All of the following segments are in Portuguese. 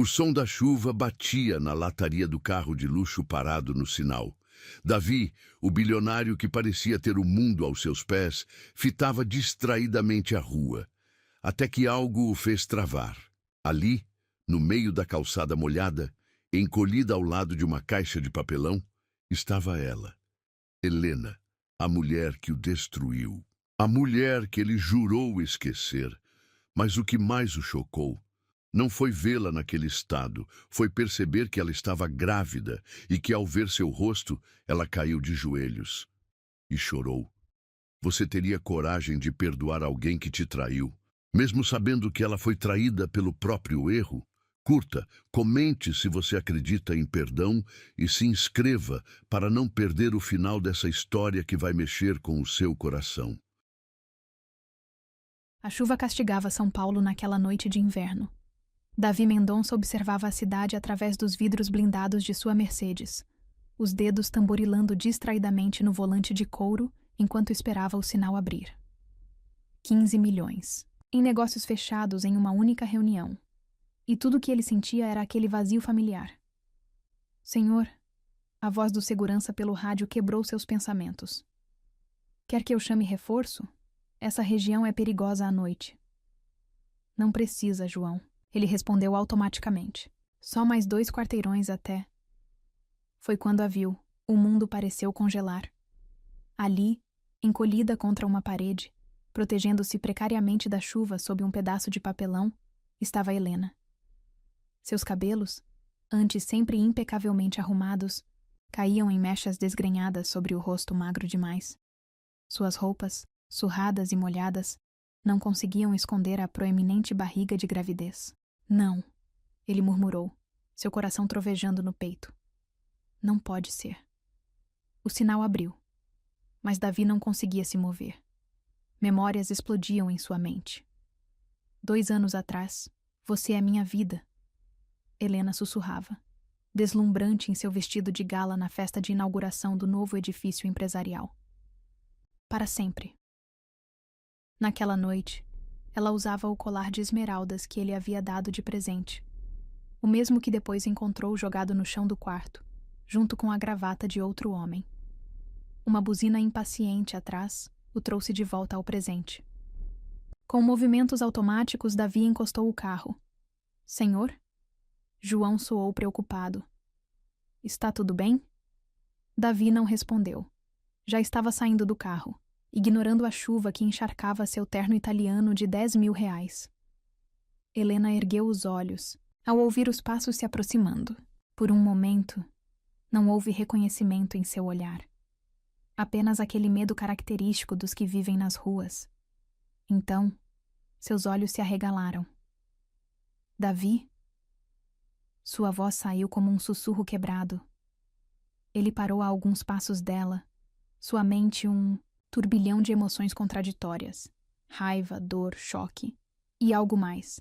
O som da chuva batia na lataria do carro de luxo parado no sinal. Davi, o bilionário que parecia ter o mundo aos seus pés, fitava distraidamente a rua, até que algo o fez travar. Ali, no meio da calçada molhada, encolhida ao lado de uma caixa de papelão, estava ela, Helena, a mulher que o destruiu. A mulher que ele jurou esquecer. Mas o que mais o chocou não foi vê-la naquele estado, foi perceber que ela estava grávida e que, ao ver seu rosto, ela caiu de joelhos e chorou. Você teria coragem de perdoar alguém que te traiu, mesmo sabendo que ela foi traída pelo próprio erro? Curta, comente se você acredita em perdão e se inscreva para não perder o final dessa história que vai mexer com o seu coração. A chuva castigava São Paulo naquela noite de inverno. Davi Mendonça observava a cidade através dos vidros blindados de sua Mercedes, os dedos tamborilando distraidamente no volante de couro enquanto esperava o sinal abrir. 15 milhões. Em negócios fechados em uma única reunião. E tudo o que ele sentia era aquele vazio familiar. Senhor, a voz do segurança pelo rádio quebrou seus pensamentos. Quer que eu chame reforço? Essa região é perigosa à noite. Não precisa, João. Ele respondeu automaticamente. Só mais 2 quarteirões até. Foi quando a viu. O mundo pareceu congelar. Ali, encolhida contra uma parede, protegendo-se precariamente da chuva sob um pedaço de papelão, estava Helena. Seus cabelos, antes sempre impecavelmente arrumados, caíam em mechas desgrenhadas sobre o rosto magro demais. Suas roupas, surradas e molhadas, não conseguiam esconder a proeminente barriga de gravidez. Não, ele murmurou, seu coração trovejando no peito. Não pode ser. O sinal abriu, mas Davi não conseguia se mover. Memórias explodiam em sua mente. 2 anos atrás, você é minha vida. Helena sussurrava, deslumbrante em seu vestido de gala na festa de inauguração do novo edifício empresarial. Para sempre. Naquela noite, ela usava o colar de esmeraldas que ele havia dado de presente, o mesmo que depois encontrou jogado no chão do quarto, junto com a gravata de outro homem. Uma buzina impaciente atrás o trouxe de volta ao presente. Com movimentos automáticos, Davi encostou o carro. Senhor? João soou preocupado. Está tudo bem? Davi não respondeu. Já estava saindo do carro, ignorando a chuva que encharcava seu terno italiano de 10 mil reais. Helena ergueu os olhos, ao ouvir os passos se aproximando. Por um momento, não houve reconhecimento em seu olhar. Apenas aquele medo característico dos que vivem nas ruas. Então, seus olhos se arregalaram. Davi? Sua voz saiu como um sussurro quebrado. Ele parou a alguns passos dela, sua mente um turbilhão de emoções contraditórias. Raiva, dor, choque. E algo mais.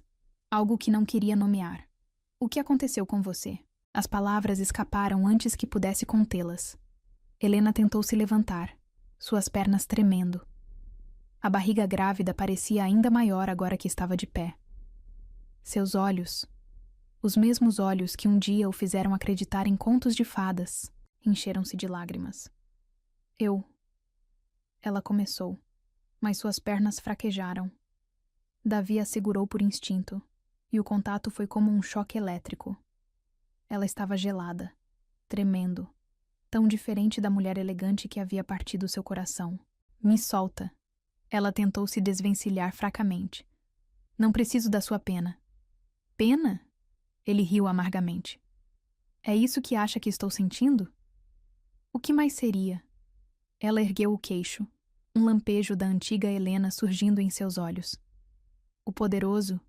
Algo que não queria nomear. O que aconteceu com você? As palavras escaparam antes que pudesse contê-las. Helena tentou se levantar, suas pernas tremendo. A barriga grávida parecia ainda maior agora que estava de pé. Seus olhos, os mesmos olhos que um dia o fizeram acreditar em contos de fadas, encheram-se de lágrimas. Ela começou, mas suas pernas fraquejaram. Davi a segurou por instinto, e o contato foi como um choque elétrico. Ela estava gelada, tremendo, tão diferente da mulher elegante que havia partido seu coração. Me solta. Ela tentou se desvencilhar fracamente. Não preciso da sua pena. Pena? Ele riu amargamente. É isso que acha que estou sentindo? O que mais seria? Ela ergueu o queixo, um lampejo da antiga Helena surgindo em seus olhos. O poderoso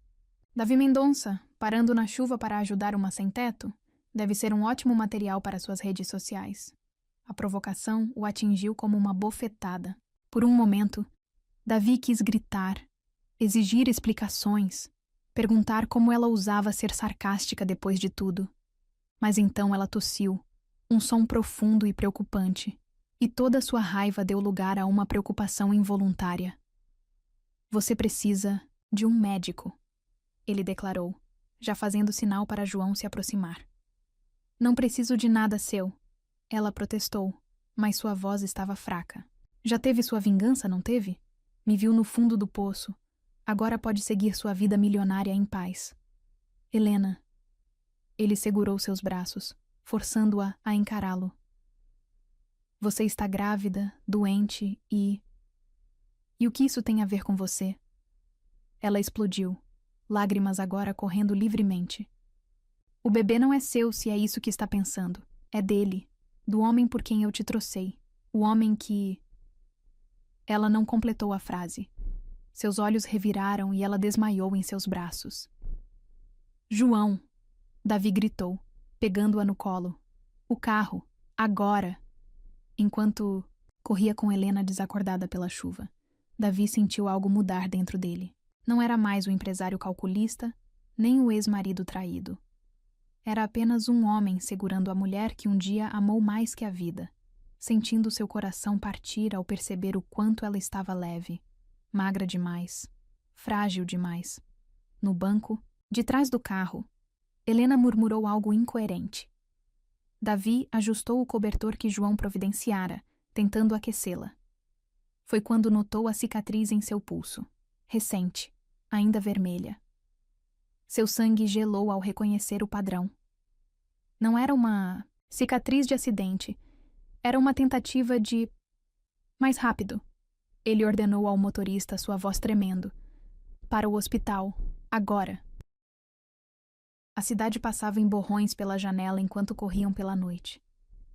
Davi Mendonça, parando na chuva para ajudar uma sem-teto, deve ser um ótimo material para suas redes sociais. A provocação o atingiu como uma bofetada. Por um momento, Davi quis gritar, exigir explicações, perguntar como ela ousava ser sarcástica depois de tudo. Mas então ela tossiu, um som profundo e preocupante, e toda sua raiva deu lugar a uma preocupação involuntária. Você precisa de um médico, ele declarou, já fazendo sinal para João se aproximar. Não preciso de nada seu, ela protestou, mas sua voz estava fraca. Já teve sua vingança, não teve? Me viu no fundo do poço. Agora pode seguir sua vida milionária em paz. Helena. Ele segurou seus braços, forçando-a a encará-lo. Você está grávida, doente e... E o que isso tem a ver com você? Ela explodiu, lágrimas agora correndo livremente. O bebê não é seu, se é isso que está pensando. É dele, do homem por quem eu te trouxei. O homem que... Ela não completou a frase. Seus olhos reviraram e ela desmaiou em seus braços. João! Davi gritou, pegando-a no colo. O carro, agora! Enquanto corria com Helena desacordada pela chuva, Davi sentiu algo mudar dentro dele. Não era mais o empresário calculista, nem o ex-marido traído. Era apenas um homem segurando a mulher que um dia amou mais que a vida, sentindo seu coração partir ao perceber o quanto ela estava leve, magra demais, frágil demais. No banco, de trás do carro, Helena murmurou algo incoerente. Davi ajustou o cobertor que João providenciara, tentando aquecê-la. Foi quando notou a cicatriz em seu pulso, recente, ainda vermelha. Seu sangue gelou ao reconhecer o padrão. Não era uma cicatriz de acidente, era uma tentativa de... Mais rápido, ele ordenou ao motorista, sua voz tremendo. Para o hospital, agora. A cidade passava em borrões pela janela enquanto corriam pela noite.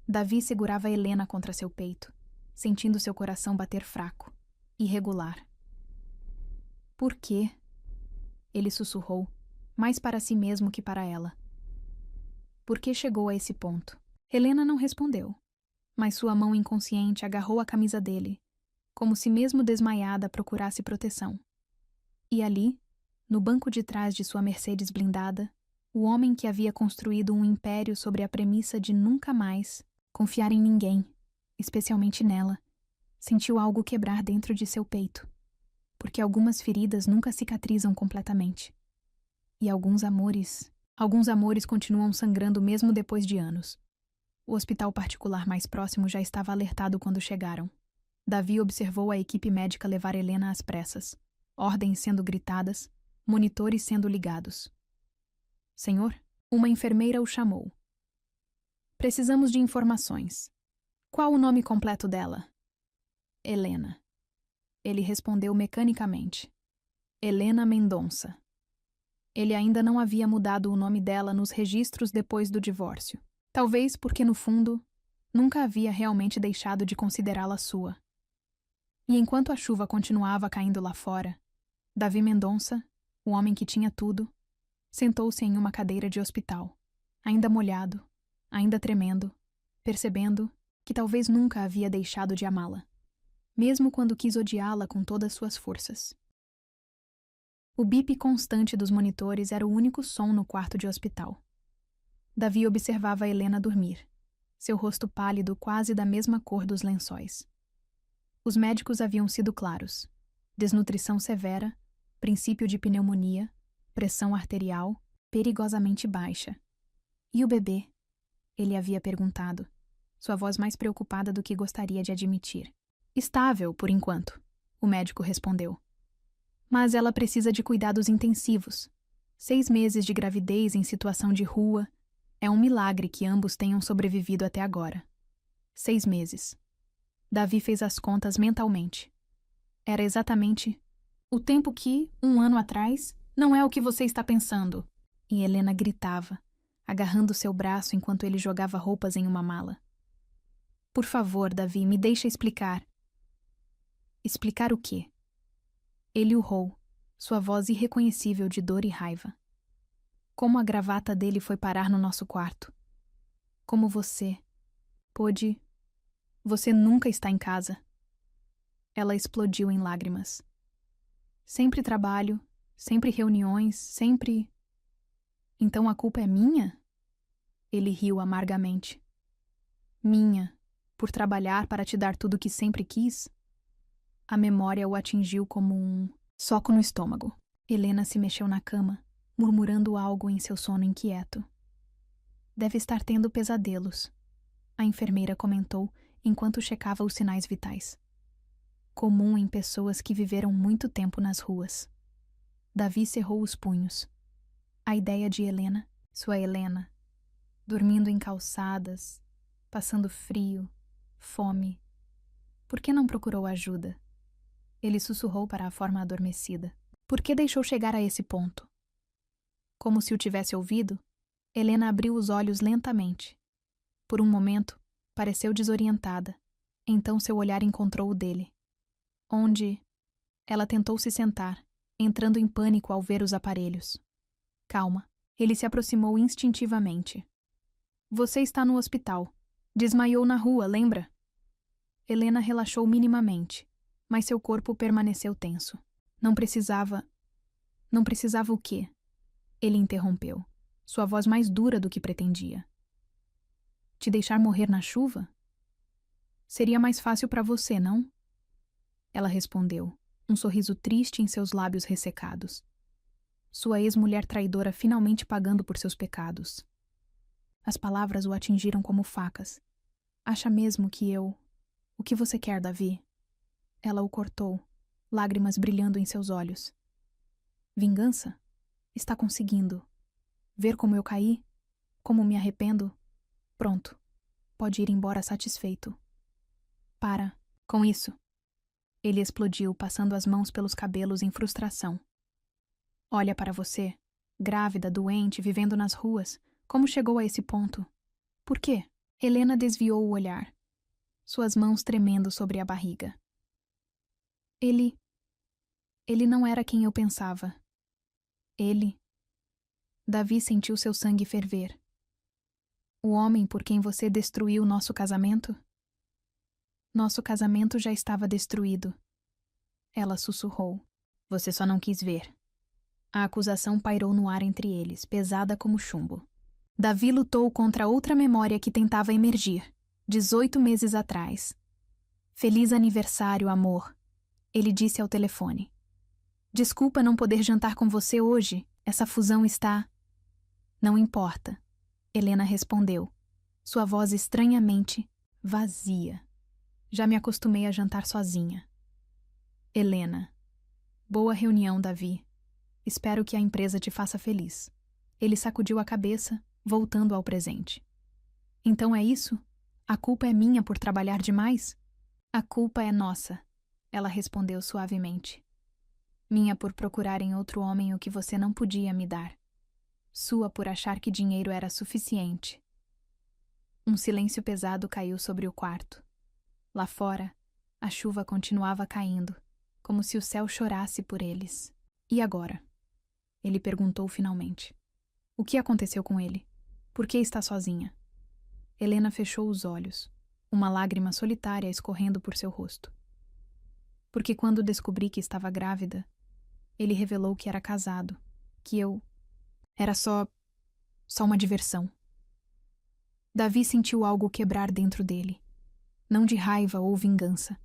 Davi segurava Helena contra seu peito, sentindo seu coração bater fraco, irregular. Por quê? Ele sussurrou, mais para si mesmo que para ela. Por que chegou a esse ponto? Helena não respondeu, mas sua mão inconsciente agarrou a camisa dele, como se mesmo desmaiada procurasse proteção. E ali, no banco de trás de sua Mercedes blindada, o homem que havia construído um império sobre a premissa de nunca mais confiar em ninguém, especialmente nela, sentiu algo quebrar dentro de seu peito, porque algumas feridas nunca cicatrizam completamente. E alguns amores continuam sangrando mesmo depois de anos. O hospital particular mais próximo já estava alertado quando chegaram. Davi observou a equipe médica levar Helena às pressas, ordens sendo gritadas, monitores sendo ligados. Senhor, uma enfermeira o chamou. Precisamos de informações. Qual o nome completo dela? Helena. Ele respondeu mecanicamente. Helena Mendonça. Ele ainda não havia mudado o nome dela nos registros depois do divórcio. Talvez porque, no fundo, nunca havia realmente deixado de considerá-la sua. E enquanto a chuva continuava caindo lá fora, Davi Mendonça, o homem que tinha tudo, sentou-se em uma cadeira de hospital, ainda molhado, ainda tremendo, percebendo que talvez nunca havia deixado de amá-la, mesmo quando quis odiá-la com todas suas forças. O bip constante dos monitores era o único som no quarto de hospital. Davi observava Helena dormir, seu rosto pálido quase da mesma cor dos lençóis. Os médicos haviam sido claros: desnutrição severa, princípio de pneumonia, pressão arterial perigosamente baixa. E o bebê? Ele havia perguntado, sua voz mais preocupada do que gostaria de admitir. Estável, por enquanto, o médico respondeu. Mas ela precisa de cuidados intensivos. 6 meses de gravidez em situação de rua. É um milagre que ambos tenham sobrevivido até agora. 6 meses. Davi fez as contas mentalmente. Era exatamente o tempo que, 1 ano atrás, não é o que você está pensando. E Helena gritava, agarrando seu braço enquanto ele jogava roupas em uma mala. Por favor, Davi, me deixa explicar. Explicar o quê? Ele urrou, sua voz irreconhecível de dor e raiva. Como a gravata dele foi parar no nosso quarto. Como você pôde... Você nunca está em casa. Ela explodiu em lágrimas. Sempre trabalho, sempre reuniões, sempre... Então a culpa é minha? Ele riu amargamente. Minha, por trabalhar para te dar tudo o que sempre quis? A memória o atingiu como um soco no estômago. Helena se mexeu na cama, murmurando algo em seu sono inquieto. Deve estar tendo pesadelos, a enfermeira comentou enquanto checava os sinais vitais. Comum em pessoas que viveram muito tempo nas ruas. Davi cerrou os punhos. A ideia de Helena, sua Helena, dormindo em calçadas, passando frio, fome. Por que não procurou ajuda? Ele sussurrou para a forma adormecida. Por que deixou chegar a esse ponto? Como se o tivesse ouvido, Helena abriu os olhos lentamente. Por um momento, pareceu desorientada. Então seu olhar encontrou o dele. Onde? Ela tentou se sentar, entrando em pânico ao ver os aparelhos. Calma. Ele se aproximou instintivamente. Você está no hospital. Desmaiou na rua, lembra? Helena relaxou minimamente, mas seu corpo permaneceu tenso. Não precisava o quê? Ele interrompeu, sua voz mais dura do que pretendia. Te deixar morrer na chuva? Seria mais fácil para você, não? Ela respondeu, um sorriso triste em seus lábios ressecados. Sua ex-mulher traidora finalmente pagando por seus pecados. As palavras o atingiram como facas. Acha mesmo que eu... O que você quer, Davi? Ela o cortou, lágrimas brilhando em seus olhos. Vingança? Está conseguindo. Ver como eu caí? Como me arrependo? Pronto. Pode ir embora satisfeito. Para. Com isso. Ele explodiu, passando as mãos pelos cabelos em frustração. Olha para você. Grávida, doente, vivendo nas ruas. Como chegou a esse ponto? Por quê? Helena desviou o olhar, suas mãos tremendo sobre a barriga. Ele não era quem eu pensava. Davi sentiu seu sangue ferver. O homem por quem você destruiu nosso casamento? Nosso casamento já estava destruído. Ela sussurrou. Você só não quis ver. A acusação pairou no ar entre eles, pesada como chumbo. Davi lutou contra outra memória que tentava emergir, 18 meses atrás. Feliz aniversário, amor, ele disse ao telefone. Desculpa não poder jantar com você hoje, essa fusão está... Não importa, Helena respondeu, sua voz estranhamente vazia. Já me acostumei a jantar sozinha. Helena. Boa reunião, Davi. Espero que a empresa te faça feliz. Ele sacudiu a cabeça, voltando ao presente. Então é isso? A culpa é minha por trabalhar demais? A culpa é nossa, ela respondeu suavemente. Minha por procurar em outro homem o que você não podia me dar. Sua por achar que dinheiro era suficiente. Um silêncio pesado caiu sobre o quarto. Lá fora, a chuva continuava caindo, como se o céu chorasse por eles. E agora? Ele perguntou finalmente. O que aconteceu com ele? Por que está sozinha? Helena fechou os olhos, uma lágrima solitária escorrendo por seu rosto. Porque quando descobri que estava grávida, ele revelou que era casado, que eu... Era só uma diversão. Davi sentiu algo quebrar dentro dele. Não de raiva ou vingança,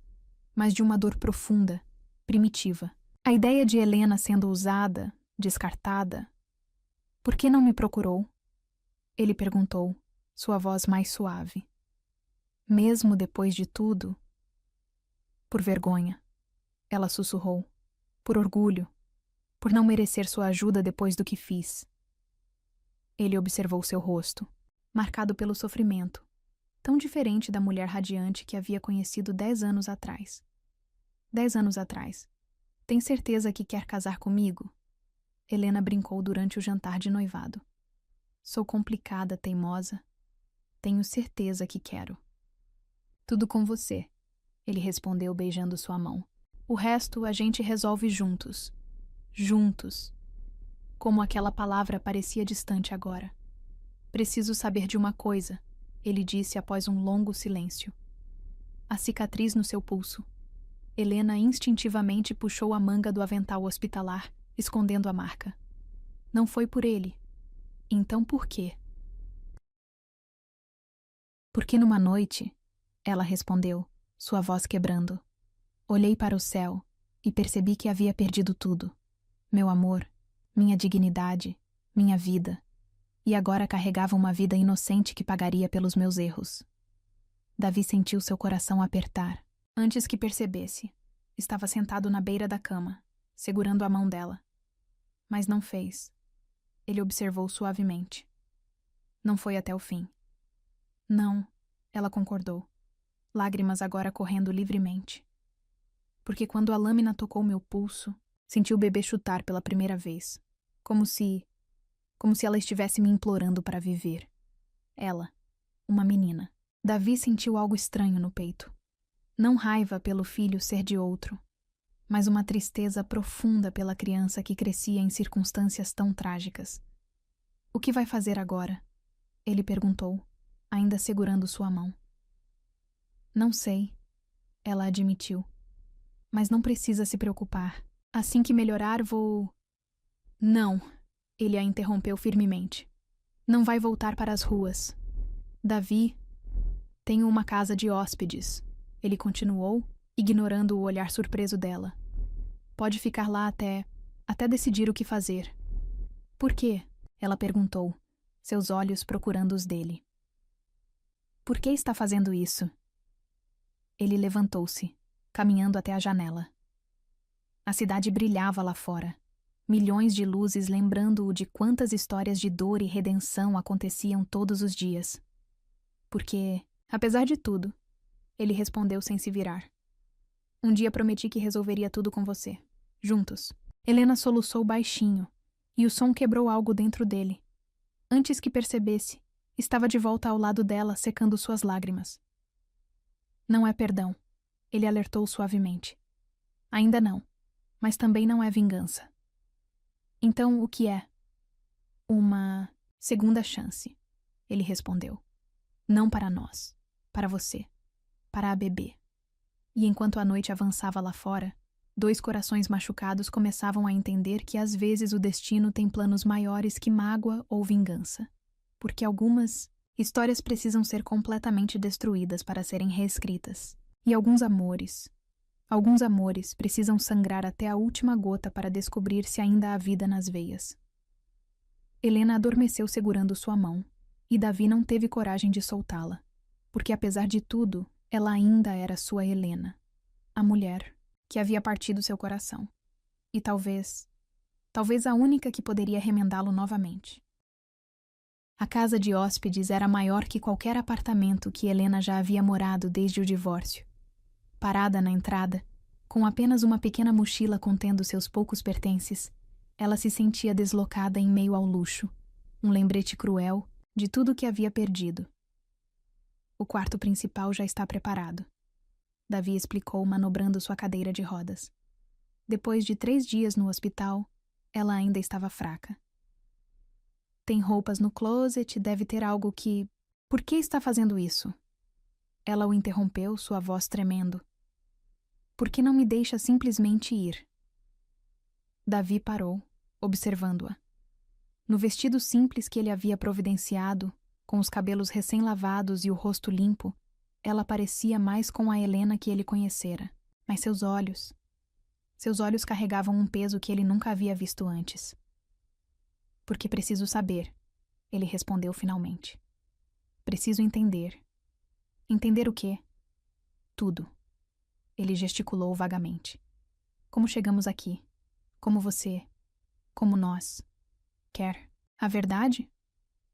mas de uma dor profunda, primitiva. A ideia de Helena sendo usada, descartada... Por que não me procurou? Ele perguntou, sua voz mais suave. Mesmo depois de tudo? Por vergonha, ela sussurrou. Por orgulho. Por não merecer sua ajuda depois do que fiz. Ele observou seu rosto, marcado pelo sofrimento, tão diferente da mulher radiante que havia conhecido 10 anos atrás. 10 anos atrás. Tem certeza que quer casar comigo? Helena brincou durante o jantar de noivado. Sou complicada, teimosa. Tenho certeza que quero. Tudo com você, ele respondeu beijando sua mão. O resto a gente resolve juntos. Juntos. Como aquela palavra parecia distante agora. Preciso saber de uma coisa, ele disse após um longo silêncio. A cicatriz no seu pulso. Helena instintivamente puxou a manga do avental hospitalar, escondendo a marca. Não foi por ele. Então por quê? Porque numa noite, ela respondeu, sua voz quebrando. Olhei para o céu e percebi que havia perdido tudo. Meu amor, minha dignidade, minha vida, e agora carregava uma vida inocente que pagaria pelos meus erros. Davi sentiu seu coração apertar. Antes que percebesse, estava sentado na beira da cama, segurando a mão dela. Mas não fez. Ele observou suavemente. Não foi até o fim. Não, ela concordou, lágrimas agora correndo livremente. Porque quando a lâmina tocou meu pulso, senti o bebê chutar pela primeira vez, como se ela estivesse me implorando para viver. Ela, uma menina. Davi sentiu algo estranho no peito. Não raiva pelo filho ser de outro, mas uma tristeza profunda pela criança que crescia em circunstâncias tão trágicas. O que vai fazer agora? Ele perguntou, ainda segurando sua mão. Não sei, ela admitiu. Mas não precisa se preocupar. Assim que melhorar, vou... Não, ele a interrompeu firmemente. Não vai voltar para as ruas. Davi, tenho uma casa de hóspedes. Ele continuou, ignorando o olhar surpreso dela. Pode ficar lá até decidir o que fazer. Por quê? Ela perguntou, seus olhos procurando os dele. Por que está fazendo isso? Ele levantou-se, caminhando até a janela. A cidade brilhava lá fora, milhões de luzes lembrando-o de quantas histórias de dor e redenção aconteciam todos os dias. Porque, apesar de tudo, ele respondeu sem se virar. Um dia prometi que resolveria tudo com você, juntos. Helena soluçou baixinho, e o som quebrou algo dentro dele. Antes que percebesse, estava de volta ao lado dela, secando suas lágrimas. Não é perdão, ele alertou suavemente. Ainda não, mas também não é vingança. Então, o que é? Uma segunda chance, ele respondeu. Não para nós, para você, para a bebê. E enquanto a noite avançava lá fora, dois corações machucados começavam a entender que às vezes o destino tem planos maiores que mágoa ou vingança. Porque algumas histórias precisam ser completamente destruídas para serem reescritas. E alguns amores precisam sangrar até a última gota para descobrir se ainda há vida nas veias. Helena adormeceu segurando sua mão, e Davi não teve coragem de soltá-la, porque apesar de tudo, ela ainda era sua Helena, a mulher que havia partido seu coração, e talvez a única que poderia remendá-lo novamente. A casa de hóspedes era maior que qualquer apartamento que Helena já havia morado desde o divórcio. Parada na entrada, com apenas uma pequena mochila contendo seus poucos pertences, ela se sentia deslocada em meio ao luxo, um lembrete cruel de tudo o que havia perdido. O quarto principal já está preparado, Davi explicou, manobrando sua cadeira de rodas. Depois de 3 dias no hospital, ela ainda estava fraca. Tem roupas no closet, deve ter algo que... Por que está fazendo isso? Ela o interrompeu, sua voz tremendo. Por que não me deixa simplesmente ir? Davi parou, observando-a. No vestido simples que ele havia providenciado, com os cabelos recém-lavados e o rosto limpo, ela parecia mais com a Helena que ele conhecera. Mas seus olhos carregavam um peso que ele nunca havia visto antes. Porque preciso saber, ele respondeu finalmente. Preciso entender. Entender o quê? Tudo. Ele gesticulou vagamente. Como chegamos aqui? Como você? Como nós? Quer a verdade?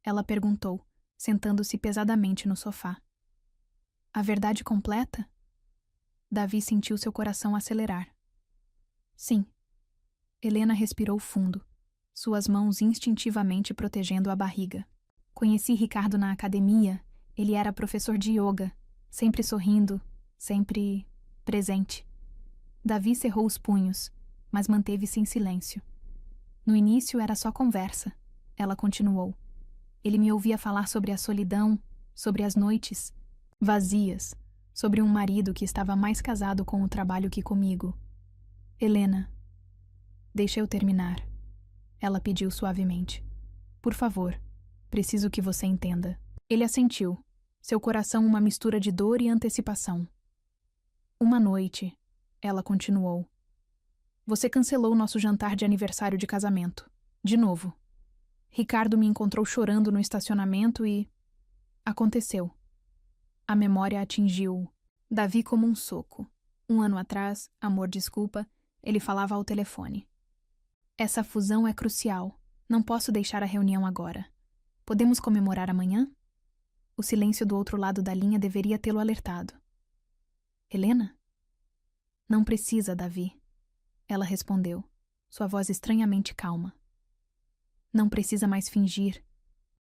Ela perguntou, sentando-se pesadamente no sofá. A verdade completa? Davi sentiu seu coração acelerar. Sim. Helena respirou fundo, suas mãos instintivamente protegendo a barriga. Conheci Ricardo na academia. Ele era professor de yoga, sempre sorrindo, sempre presente. Davi cerrou os punhos, mas manteve-se em silêncio. No início era só conversa. Ela continuou. Ele me ouvia falar sobre a solidão, sobre as noites vazias, sobre um marido que estava mais casado com o trabalho que comigo. Helena, deixa eu terminar. Ela pediu suavemente. Por favor, preciso que você entenda. Ele assentiu, seu coração uma mistura de dor e antecipação. Uma noite, ela continuou. Você cancelou nosso jantar de aniversário de casamento. De novo. Ricardo me encontrou chorando no estacionamento e... aconteceu. A memória atingiu Davi como um soco. 1 ano atrás, amor, desculpa, ele falava ao telefone. Essa fusão é crucial. Não posso deixar a reunião agora. Podemos comemorar amanhã? O silêncio do outro lado da linha deveria tê-lo alertado. Helena? Não precisa, Davi. Ela respondeu, sua voz estranhamente calma. Não precisa mais fingir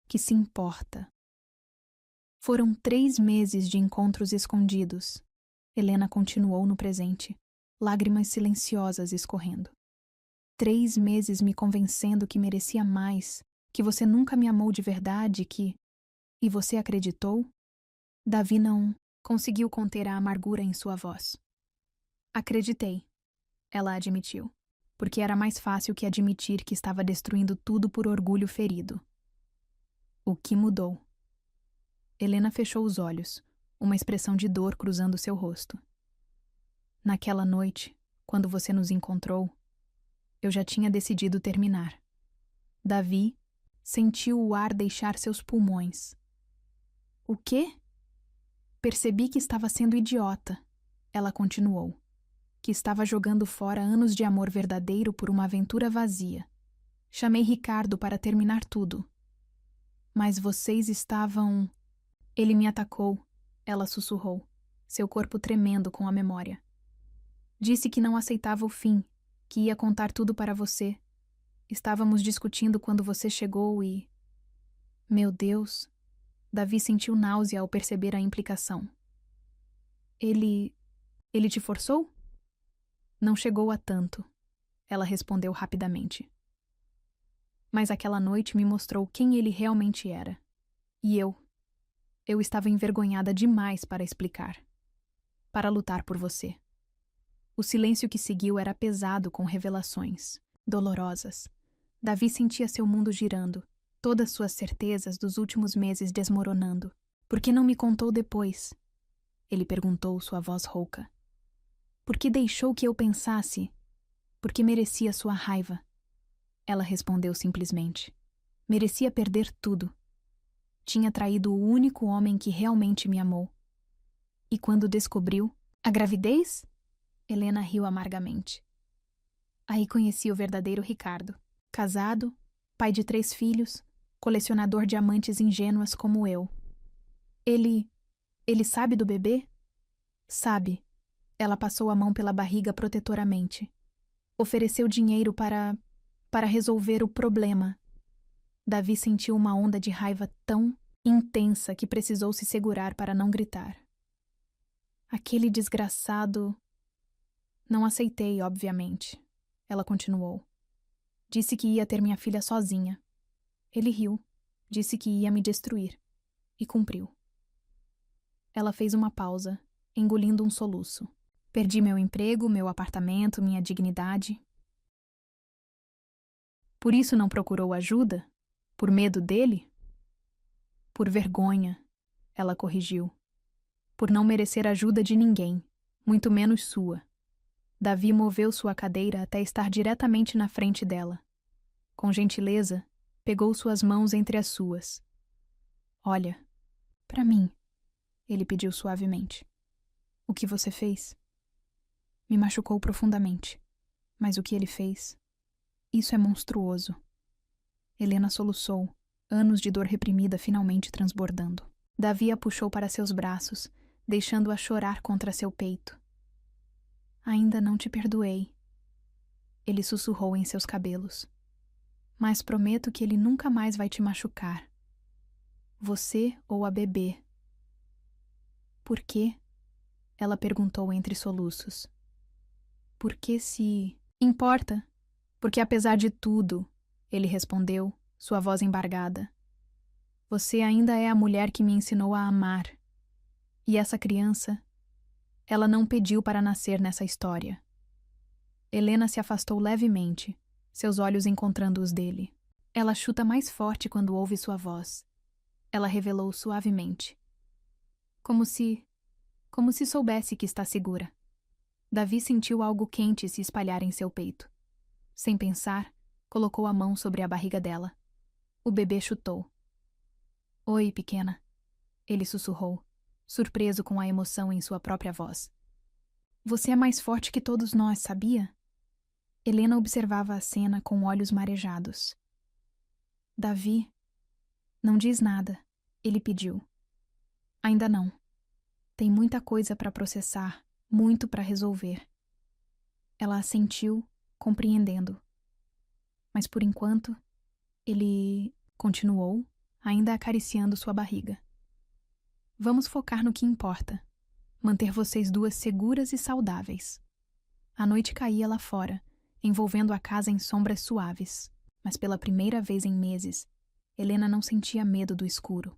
que se importa. Foram 3 meses de encontros escondidos. Helena continuou no presente, lágrimas silenciosas escorrendo. 3 meses me convencendo que merecia mais, que você nunca me amou de verdade, que... E você acreditou? Davi não conseguiu conter a amargura em sua voz. Acreditei, ela admitiu, porque era mais fácil que admitir que estava destruindo tudo por orgulho ferido. O que mudou? Helena fechou os olhos, uma expressão de dor cruzando seu rosto. Naquela noite, quando você nos encontrou, eu já tinha decidido terminar. Davi sentiu o ar deixar seus pulmões. O quê? Percebi que estava sendo idiota, ela continuou, que estava jogando fora anos de amor verdadeiro por uma aventura vazia. Chamei Ricardo para terminar tudo. Mas vocês estavam... Ele me atacou, ela sussurrou, seu corpo tremendo com a memória. Disse que não aceitava o fim, que ia contar tudo para você. Estávamos discutindo quando você chegou e... Meu Deus... Davi sentiu náusea ao perceber a implicação. Ele te forçou? Não chegou a tanto, ela respondeu rapidamente. Mas aquela noite me mostrou quem ele realmente era. E eu estava envergonhada demais para explicar. Para lutar por você. O silêncio que seguiu era pesado com revelações, dolorosas. Davi sentia seu mundo girando, todas suas certezas dos últimos meses desmoronando. Por que não me contou depois? Ele perguntou, sua voz rouca. Por que deixou que eu pensasse? Porque merecia sua raiva. Ela respondeu simplesmente. Merecia perder tudo. Tinha traído o único homem que realmente me amou. E quando descobriu... A gravidez? Helena riu amargamente. Aí conheci o verdadeiro Ricardo. Casado, pai de 3 filhos, colecionador de amantes ingênuas como eu. Ele sabe do bebê? Sabe. Ela passou a mão pela barriga protetoramente. Ofereceu dinheiro para resolver o problema. Davi sentiu uma onda de raiva tão intensa que precisou se segurar para não gritar. Aquele desgraçado... Não aceitei, obviamente. Ela continuou. Disse que ia ter minha filha sozinha. Ele riu. Disse que ia me destruir. E cumpriu. Ela fez uma pausa, engolindo um soluço. Perdi meu emprego, meu apartamento, minha dignidade. Por isso não procurou ajuda? Por medo dele? Por vergonha, ela corrigiu. Por não merecer ajuda de ninguém, muito menos sua. Davi moveu sua cadeira até estar diretamente na frente dela. Com gentileza, pegou suas mãos entre as suas. Olha, para mim, ele pediu suavemente. O que você fez? Me machucou profundamente. Mas o que ele fez? Isso é monstruoso. Helena soluçou, anos de dor reprimida finalmente transbordando. Davi a puxou para seus braços, deixando-a chorar contra seu peito. Ainda não te perdoei. Ele sussurrou em seus cabelos. Mas prometo que ele nunca mais vai te machucar. Você ou a bebê. Por quê? Ela perguntou entre soluços. Por que se... Importa. Porque apesar de tudo, ele respondeu, sua voz embargada. Você ainda é a mulher que me ensinou a amar. E essa criança... Ela não pediu para nascer nessa história. Helena se afastou levemente, seus olhos encontrando os dele. Ela chuta mais forte quando ouve sua voz. Ela revelou suavemente. Como se soubesse que está segura. Davi sentiu algo quente se espalhar em seu peito. Sem pensar, colocou a mão sobre a barriga dela. O bebê chutou. Oi, pequena. Ele sussurrou, surpreso com a emoção em sua própria voz. Você é mais forte que todos nós, sabia? Helena observava a cena com olhos marejados. Davi, não diz nada, ele pediu. Ainda não. Tem muita coisa para processar, muito para resolver. Ela assentiu, compreendendo. Mas por enquanto, ele continuou, ainda acariciando sua barriga. Vamos focar no que importa. Manter vocês duas seguras e saudáveis. A noite caía lá fora, envolvendo a casa em sombras suaves, mas pela primeira vez em meses, Helena não sentia medo do escuro.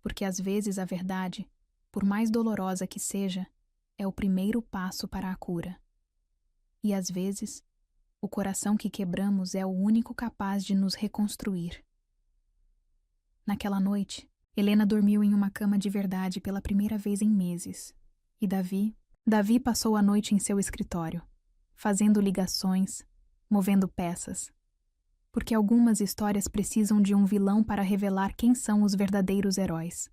Porque às vezes a verdade, por mais dolorosa que seja, é o primeiro passo para a cura. E às vezes, o coração que quebramos é o único capaz de nos reconstruir. Naquela noite, Helena dormiu em uma cama de verdade pela primeira vez em meses. E Davi passou a noite em seu escritório, fazendo ligações, movendo peças. Porque algumas histórias precisam de um vilão para revelar quem são os verdadeiros heróis.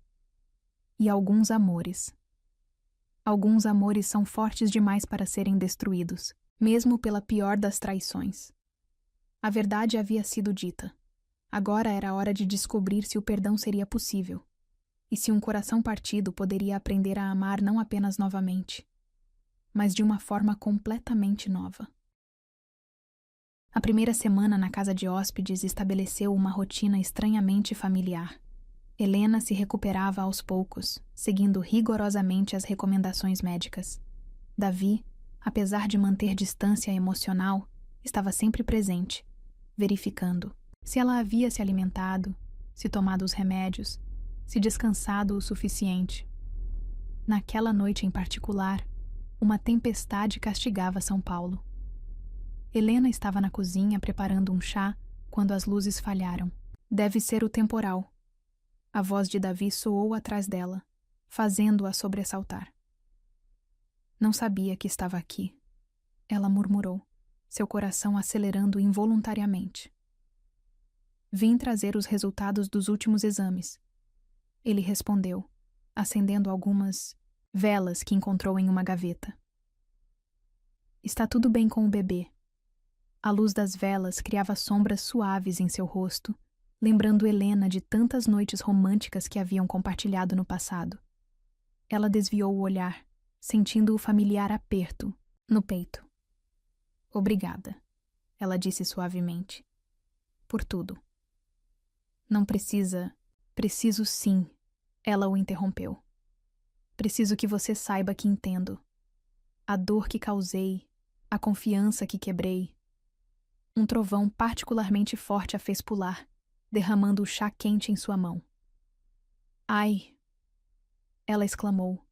E alguns amores são fortes demais para serem destruídos, mesmo pela pior das traições. A verdade havia sido dita. Agora era a hora de descobrir se o perdão seria possível, e se um coração partido poderia aprender a amar não apenas novamente, mas de uma forma completamente nova. A primeira semana na casa de hóspedes estabeleceu uma rotina estranhamente familiar. Helena se recuperava aos poucos, seguindo rigorosamente as recomendações médicas. Davi, apesar de manter distância emocional, estava sempre presente, verificando se ela havia se alimentado, se tomado os remédios, se descansado o suficiente. Naquela noite em particular, uma tempestade castigava São Paulo. Helena estava na cozinha preparando um chá quando as luzes falharam. Deve ser o temporal. A voz de Davi soou atrás dela, fazendo-a sobressaltar. Não sabia que estava aqui. Ela murmurou, seu coração acelerando involuntariamente. Vim trazer os resultados dos últimos exames. Ele respondeu, acendendo algumas velas que encontrou em uma gaveta. Está tudo bem com o bebê. A luz das velas criava sombras suaves em seu rosto, lembrando Helena de tantas noites românticas que haviam compartilhado no passado. Ela desviou o olhar, sentindo o familiar aperto no peito. Obrigada, ela disse suavemente. Por tudo. Não precisa. Preciso sim, ela o interrompeu. Preciso que você saiba que entendo. A dor que causei, a confiança que quebrei. Um trovão particularmente forte a fez pular, derramando o chá quente em sua mão. Ai! Ela exclamou,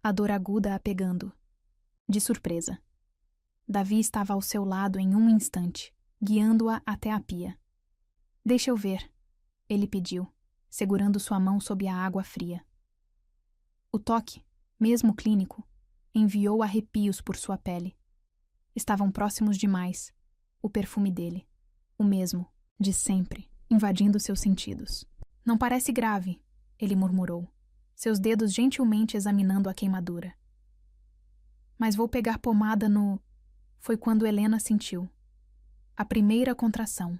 a dor aguda a pegando. De surpresa. Davi estava ao seu lado em um instante, guiando-a até a pia. Deixa eu ver, ele pediu, segurando sua mão sob a água fria. O toque, mesmo clínico, enviou arrepios por sua pele. Estavam próximos demais. O perfume dele, o mesmo, de sempre, invadindo seus sentidos. Não parece grave, ele murmurou, seus dedos gentilmente examinando a queimadura. Mas vou pegar pomada no... Foi quando Helena sentiu. A primeira contração.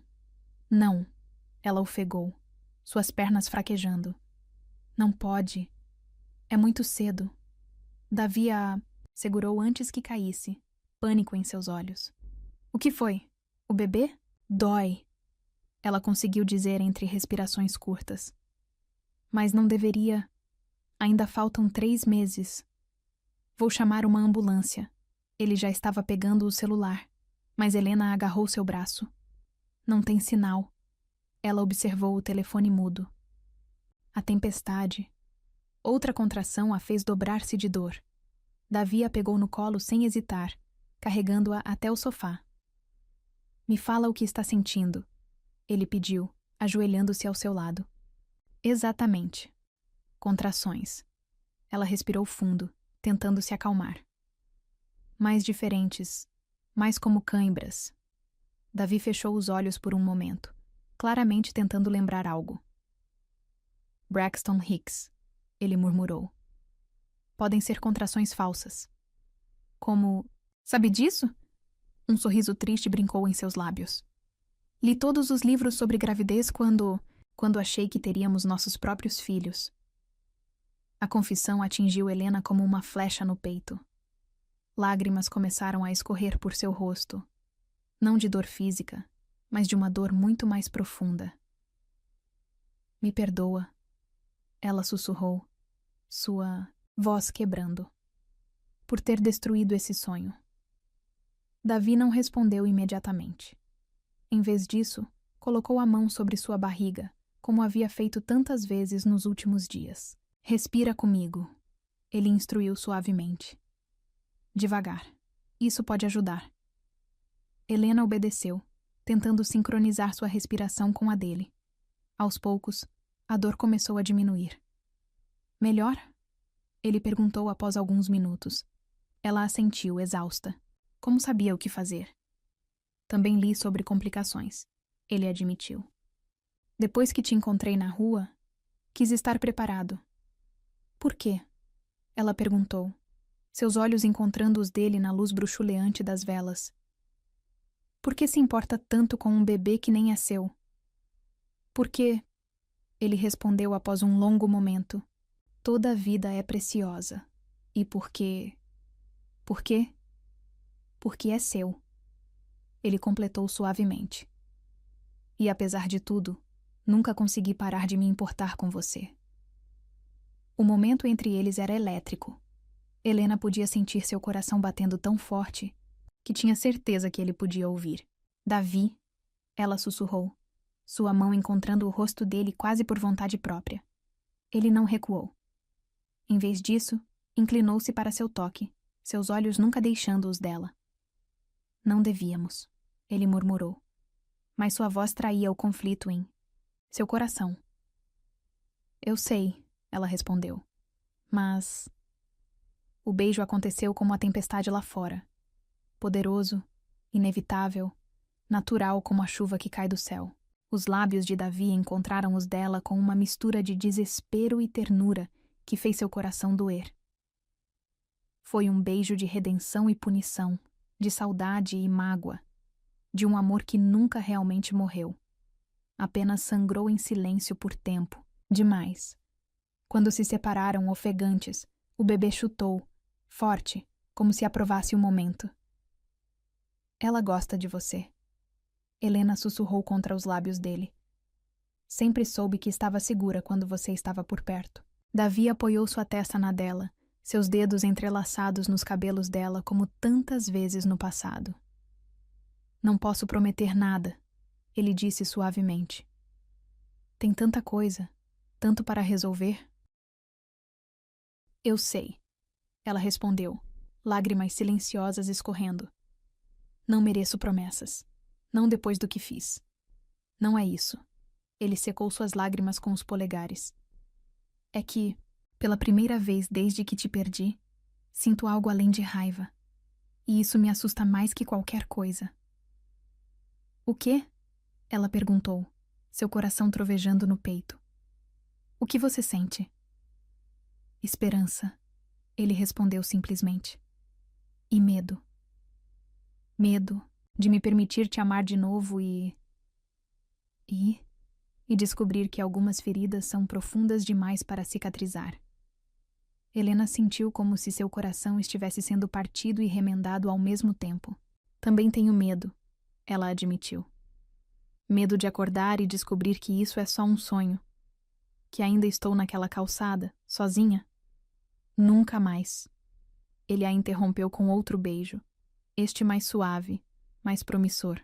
Não, ela ofegou, suas pernas fraquejando. Não pode. É muito cedo. Davi a segurou antes que caísse, pânico em seus olhos. O que foi? O bebê? Dói. Ela conseguiu dizer entre respirações curtas. Mas não deveria. Ainda faltam 3 meses. Vou chamar uma ambulância. Ele já estava pegando o celular, mas Helena agarrou seu braço. Não tem sinal. Ela observou o telefone mudo. A tempestade. Outra contração a fez dobrar-se de dor. Davi a pegou no colo sem hesitar, carregando-a até o sofá. Me fala o que está sentindo, ele pediu, ajoelhando-se ao seu lado. Exatamente. Contrações. Ela respirou fundo, tentando se acalmar. Mais diferentes, mais como cãibras. Davi fechou os olhos por um momento, claramente tentando lembrar algo. Braxton Hicks, ele murmurou. Podem ser contrações falsas. Como... Sabe disso? Um sorriso triste brincou em seus lábios. Li todos os livros sobre gravidez quando achei que teríamos nossos próprios filhos. A confissão atingiu Helena como uma flecha no peito. Lágrimas começaram a escorrer por seu rosto. Não de dor física, mas de uma dor muito mais profunda. Me perdoa, ela sussurrou, sua voz quebrando, por ter destruído esse sonho. Davi não respondeu imediatamente. Em vez disso, colocou a mão sobre sua barriga, como havia feito tantas vezes nos últimos dias. Respira comigo, ele instruiu suavemente. Devagar. Isso pode ajudar. Helena obedeceu, tentando sincronizar sua respiração com a dele. Aos poucos, a dor começou a diminuir. Melhor? Ele perguntou após alguns minutos. Ela assentiu, exausta. Como sabia o que fazer? Também li sobre complicações, ele admitiu. Depois que te encontrei na rua, quis estar preparado. Por quê? Ela perguntou, seus olhos encontrando os dele na luz bruxuleante das velas. Por que se importa tanto com um bebê que nem é seu? Por quê? Ele respondeu após um longo momento. Toda vida é preciosa. E por quê? Por quê? Porque é seu. Ele completou suavemente. E apesar de tudo, nunca consegui parar de me importar com você. O momento entre eles era elétrico. Helena podia sentir seu coração batendo tão forte que tinha certeza que ele podia ouvir. Davi, ela sussurrou, sua mão encontrando o rosto dele quase por vontade própria. Ele não recuou. Em vez disso, inclinou-se para seu toque, seus olhos nunca deixando os dela. Não devíamos, ele murmurou, mas sua voz traía o conflito em seu coração. Eu sei, ela respondeu, mas... O beijo aconteceu como a tempestade lá fora. Poderoso, inevitável, natural como a chuva que cai do céu. Os lábios de Davi encontraram os dela com uma mistura de desespero e ternura que fez seu coração doer. Foi um beijo de redenção e punição, de saudade e mágoa, de um amor que nunca realmente morreu. Apenas sangrou em silêncio por tempo, demais. Quando se separaram ofegantes, o bebê chutou, forte, como se aprovasse o momento. Ela gosta de você. Helena sussurrou contra os lábios dele. Sempre soube que estava segura quando você estava por perto. Davi apoiou sua testa na dela, seus dedos entrelaçados nos cabelos dela como tantas vezes no passado. Não posso prometer nada, ele disse suavemente. Tem tanta coisa, tanto para resolver. Eu sei, ela respondeu, lágrimas silenciosas escorrendo. Não mereço promessas. Não depois do que fiz. Não é isso. Ele secou suas lágrimas com os polegares. É que, pela primeira vez desde que te perdi, sinto algo além de raiva. E isso me assusta mais que qualquer coisa. O quê? Ela perguntou, seu coração trovejando no peito. O que você sente? Esperança, ele respondeu simplesmente. E medo. Medo de me permitir te amar de novo e descobrir que algumas feridas são profundas demais para cicatrizar. Helena sentiu como se seu coração estivesse sendo partido e remendado ao mesmo tempo. Também tenho medo, ela admitiu. Medo de acordar e descobrir que isso é só um sonho. Que ainda estou naquela calçada, sozinha. Nunca mais. Ele a interrompeu com outro beijo, este mais suave, mais promissor.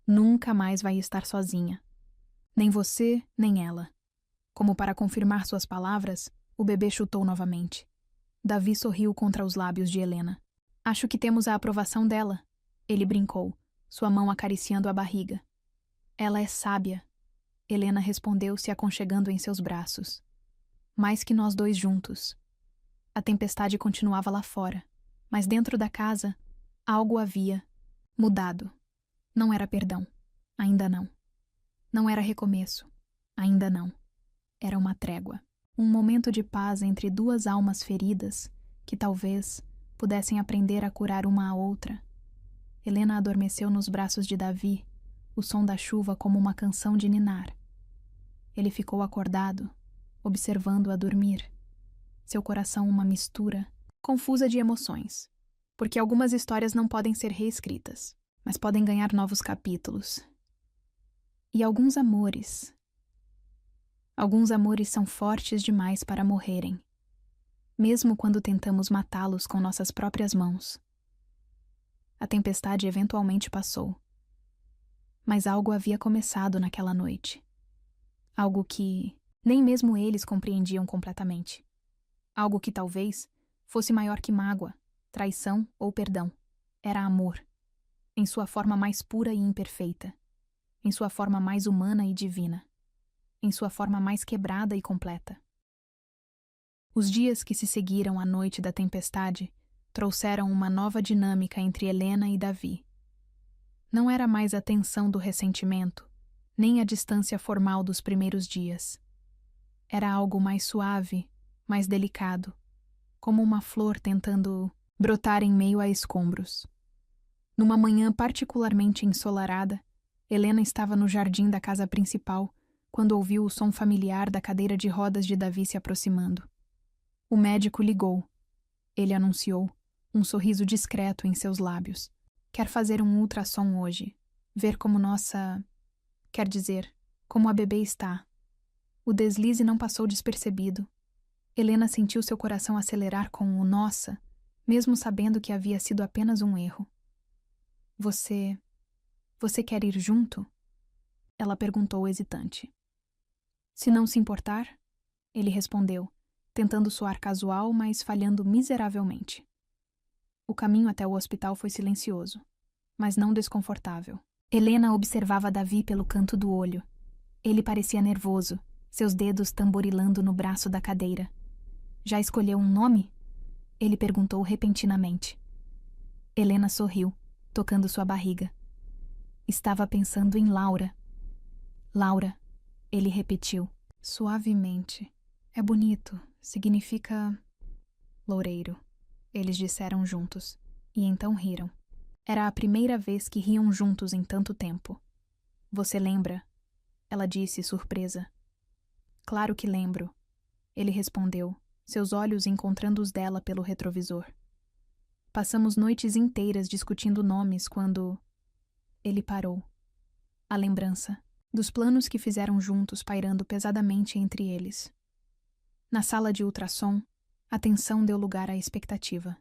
Nunca mais vai estar sozinha. Nem você, nem ela. Como para confirmar suas palavras, o bebê chutou novamente. Davi sorriu contra os lábios de Helena. Acho que temos a aprovação dela. Ele brincou, sua mão acariciando a barriga. Ela é sábia. Helena respondeu se aconchegando em seus braços. Mais que nós dois juntos. A tempestade continuava lá fora, mas dentro da casa, algo havia mudado. Não era perdão. Ainda não. Não era recomeço. Ainda não. Era uma trégua. Um momento de paz entre duas almas feridas que talvez pudessem aprender a curar uma a outra. Helena adormeceu nos braços de Davi, o som da chuva como uma canção de ninar. Ele ficou acordado, observando-a dormir. Seu coração uma mistura confusa de emoções, porque algumas histórias não podem ser reescritas, mas podem ganhar novos capítulos. E alguns amores são fortes demais para morrerem, mesmo quando tentamos matá-los com nossas próprias mãos. A tempestade eventualmente passou, mas algo havia começado naquela noite. Algo que nem mesmo eles compreendiam completamente. Algo que talvez fosse maior que mágoa, traição ou perdão. Era amor, em sua forma mais pura e imperfeita, em sua forma mais humana e divina, em sua forma mais quebrada e completa. Os dias que se seguiram à noite da tempestade trouxeram uma nova dinâmica entre Helena e Davi. Não era mais a tensão do ressentimento, nem a distância formal dos primeiros dias. Era algo mais suave, mais delicado, como uma flor tentando brotar em meio a escombros. Numa manhã particularmente ensolarada, Helena estava no jardim da casa principal quando ouviu o som familiar da cadeira de rodas de Davi se aproximando. O médico ligou. Ele anunciou, um sorriso discreto em seus lábios. Quer fazer um ultrassom hoje, ver como como a bebê está. O deslize não passou despercebido. Helena sentiu seu coração acelerar com o nossa, mesmo sabendo que havia sido apenas um erro. Você quer ir junto? Ela perguntou hesitante. Se não se importar, ele respondeu, tentando soar casual, mas falhando miseravelmente. O caminho até o hospital foi silencioso, mas não desconfortável. Helena observava Davi pelo canto do olho. Ele parecia nervoso, seus dedos tamborilando no braço da cadeira. Já escolheu um nome? Ele perguntou repentinamente. Helena sorriu, tocando sua barriga. Estava pensando em Laura. Laura, ele repetiu, suavemente. É bonito, significa loureiro. Eles disseram juntos, e então riram. Era a primeira vez que riam juntos em tanto tempo. Você lembra? Ela disse, surpresa. Claro que lembro, ele respondeu, seus olhos encontrando os dela pelo retrovisor. Passamos noites inteiras discutindo nomes quando... Ele parou. A lembrança dos planos que fizeram juntos pairando pesadamente entre eles. Na sala de ultrassom, a tensão deu lugar à expectativa.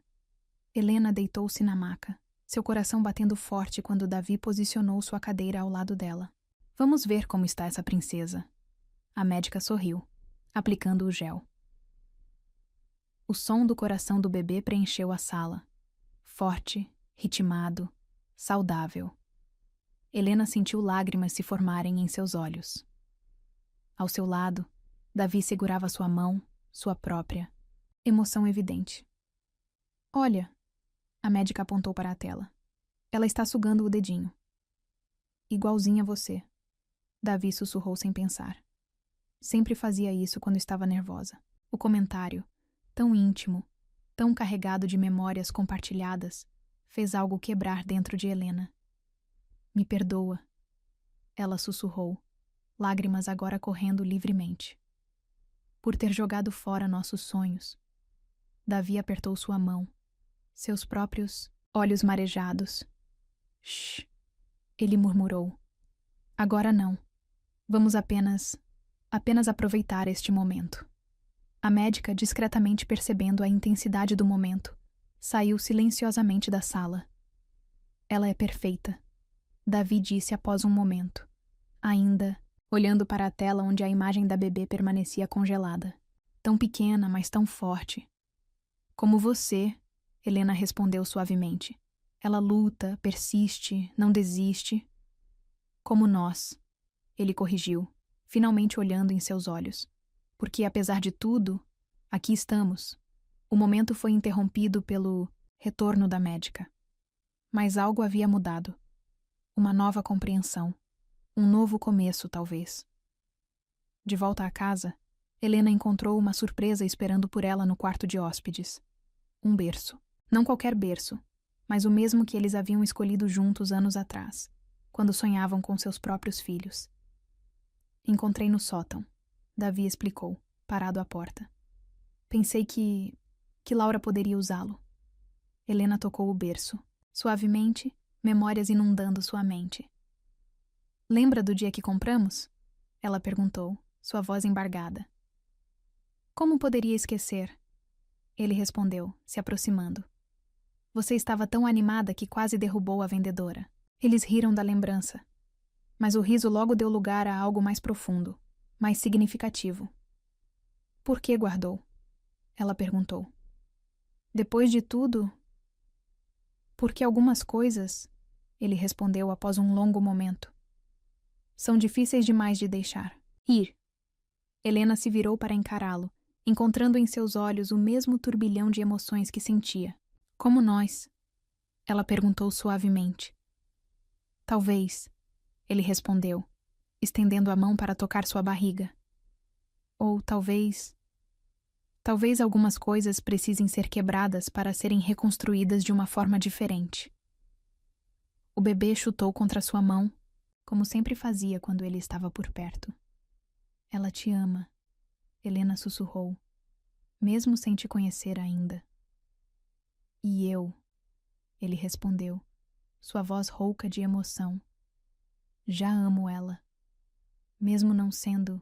Helena deitou-se na maca, seu coração batendo forte quando Davi posicionou sua cadeira ao lado dela. Vamos ver como está essa princesa. A médica sorriu, aplicando o gel. O som do coração do bebê preencheu a sala. Forte, ritmado, saudável. Helena sentiu lágrimas se formarem em seus olhos. Ao seu lado, Davi segurava sua mão, sua própria. Emoção evidente. Olha, a médica apontou para a tela. Ela está sugando o dedinho. Igualzinha a você. Davi sussurrou sem pensar. Sempre fazia isso quando estava nervosa. O comentário, tão íntimo, tão carregado de memórias compartilhadas, fez algo quebrar dentro de Helena. Me perdoa. Ela sussurrou, lágrimas agora correndo livremente. Por ter jogado fora nossos sonhos. Davi apertou sua mão, seus próprios olhos marejados. Shh, ele murmurou. Agora não. Vamos apenas aproveitar este momento. A médica, discretamente percebendo a intensidade do momento, saiu silenciosamente da sala. Ela é perfeita, Davi disse após um momento, ainda olhando para a tela onde a imagem da bebê permanecia congelada. Tão pequena, mas tão forte. Como você, Helena respondeu suavemente. Ela luta, persiste, não desiste. Como nós, ele corrigiu, finalmente olhando em seus olhos. Porque, apesar de tudo, aqui estamos. O momento foi interrompido pelo retorno da médica. Mas algo havia mudado. Uma nova compreensão. Um novo começo, talvez. De volta à casa, Helena encontrou uma surpresa esperando por ela no quarto de hóspedes. Um berço. Não qualquer berço, mas o mesmo que eles haviam escolhido juntos anos atrás, quando sonhavam com seus próprios filhos. Encontrei no sótão, Davi explicou, parado à porta. Pensei que Laura poderia usá-lo. Helena tocou o berço. Suavemente, memórias inundando sua mente. Lembra do dia que compramos? Ela perguntou, sua voz embargada. Como poderia esquecer? Ele respondeu, se aproximando. Você estava tão animada que quase derrubou a vendedora. Eles riram da lembrança. Mas o riso logo deu lugar a algo mais profundo, mais significativo. Por que guardou? Ela perguntou. Depois de tudo... Porque algumas coisas, ele respondeu após um longo momento, são difíceis demais de deixar. Ir. Helena se virou para encará-lo, encontrando em seus olhos o mesmo turbilhão de emoções que sentia. Como nós? Ela perguntou suavemente. Talvez, ele respondeu, estendendo a mão para tocar sua barriga. Ou talvez algumas coisas precisem ser quebradas para serem reconstruídas de uma forma diferente. O bebê chutou contra sua mão, como sempre fazia quando ele estava por perto. Ela te ama, Helena sussurrou, mesmo sem te conhecer ainda. E eu, ele respondeu, sua voz rouca de emoção. Já amo ela, mesmo não sendo...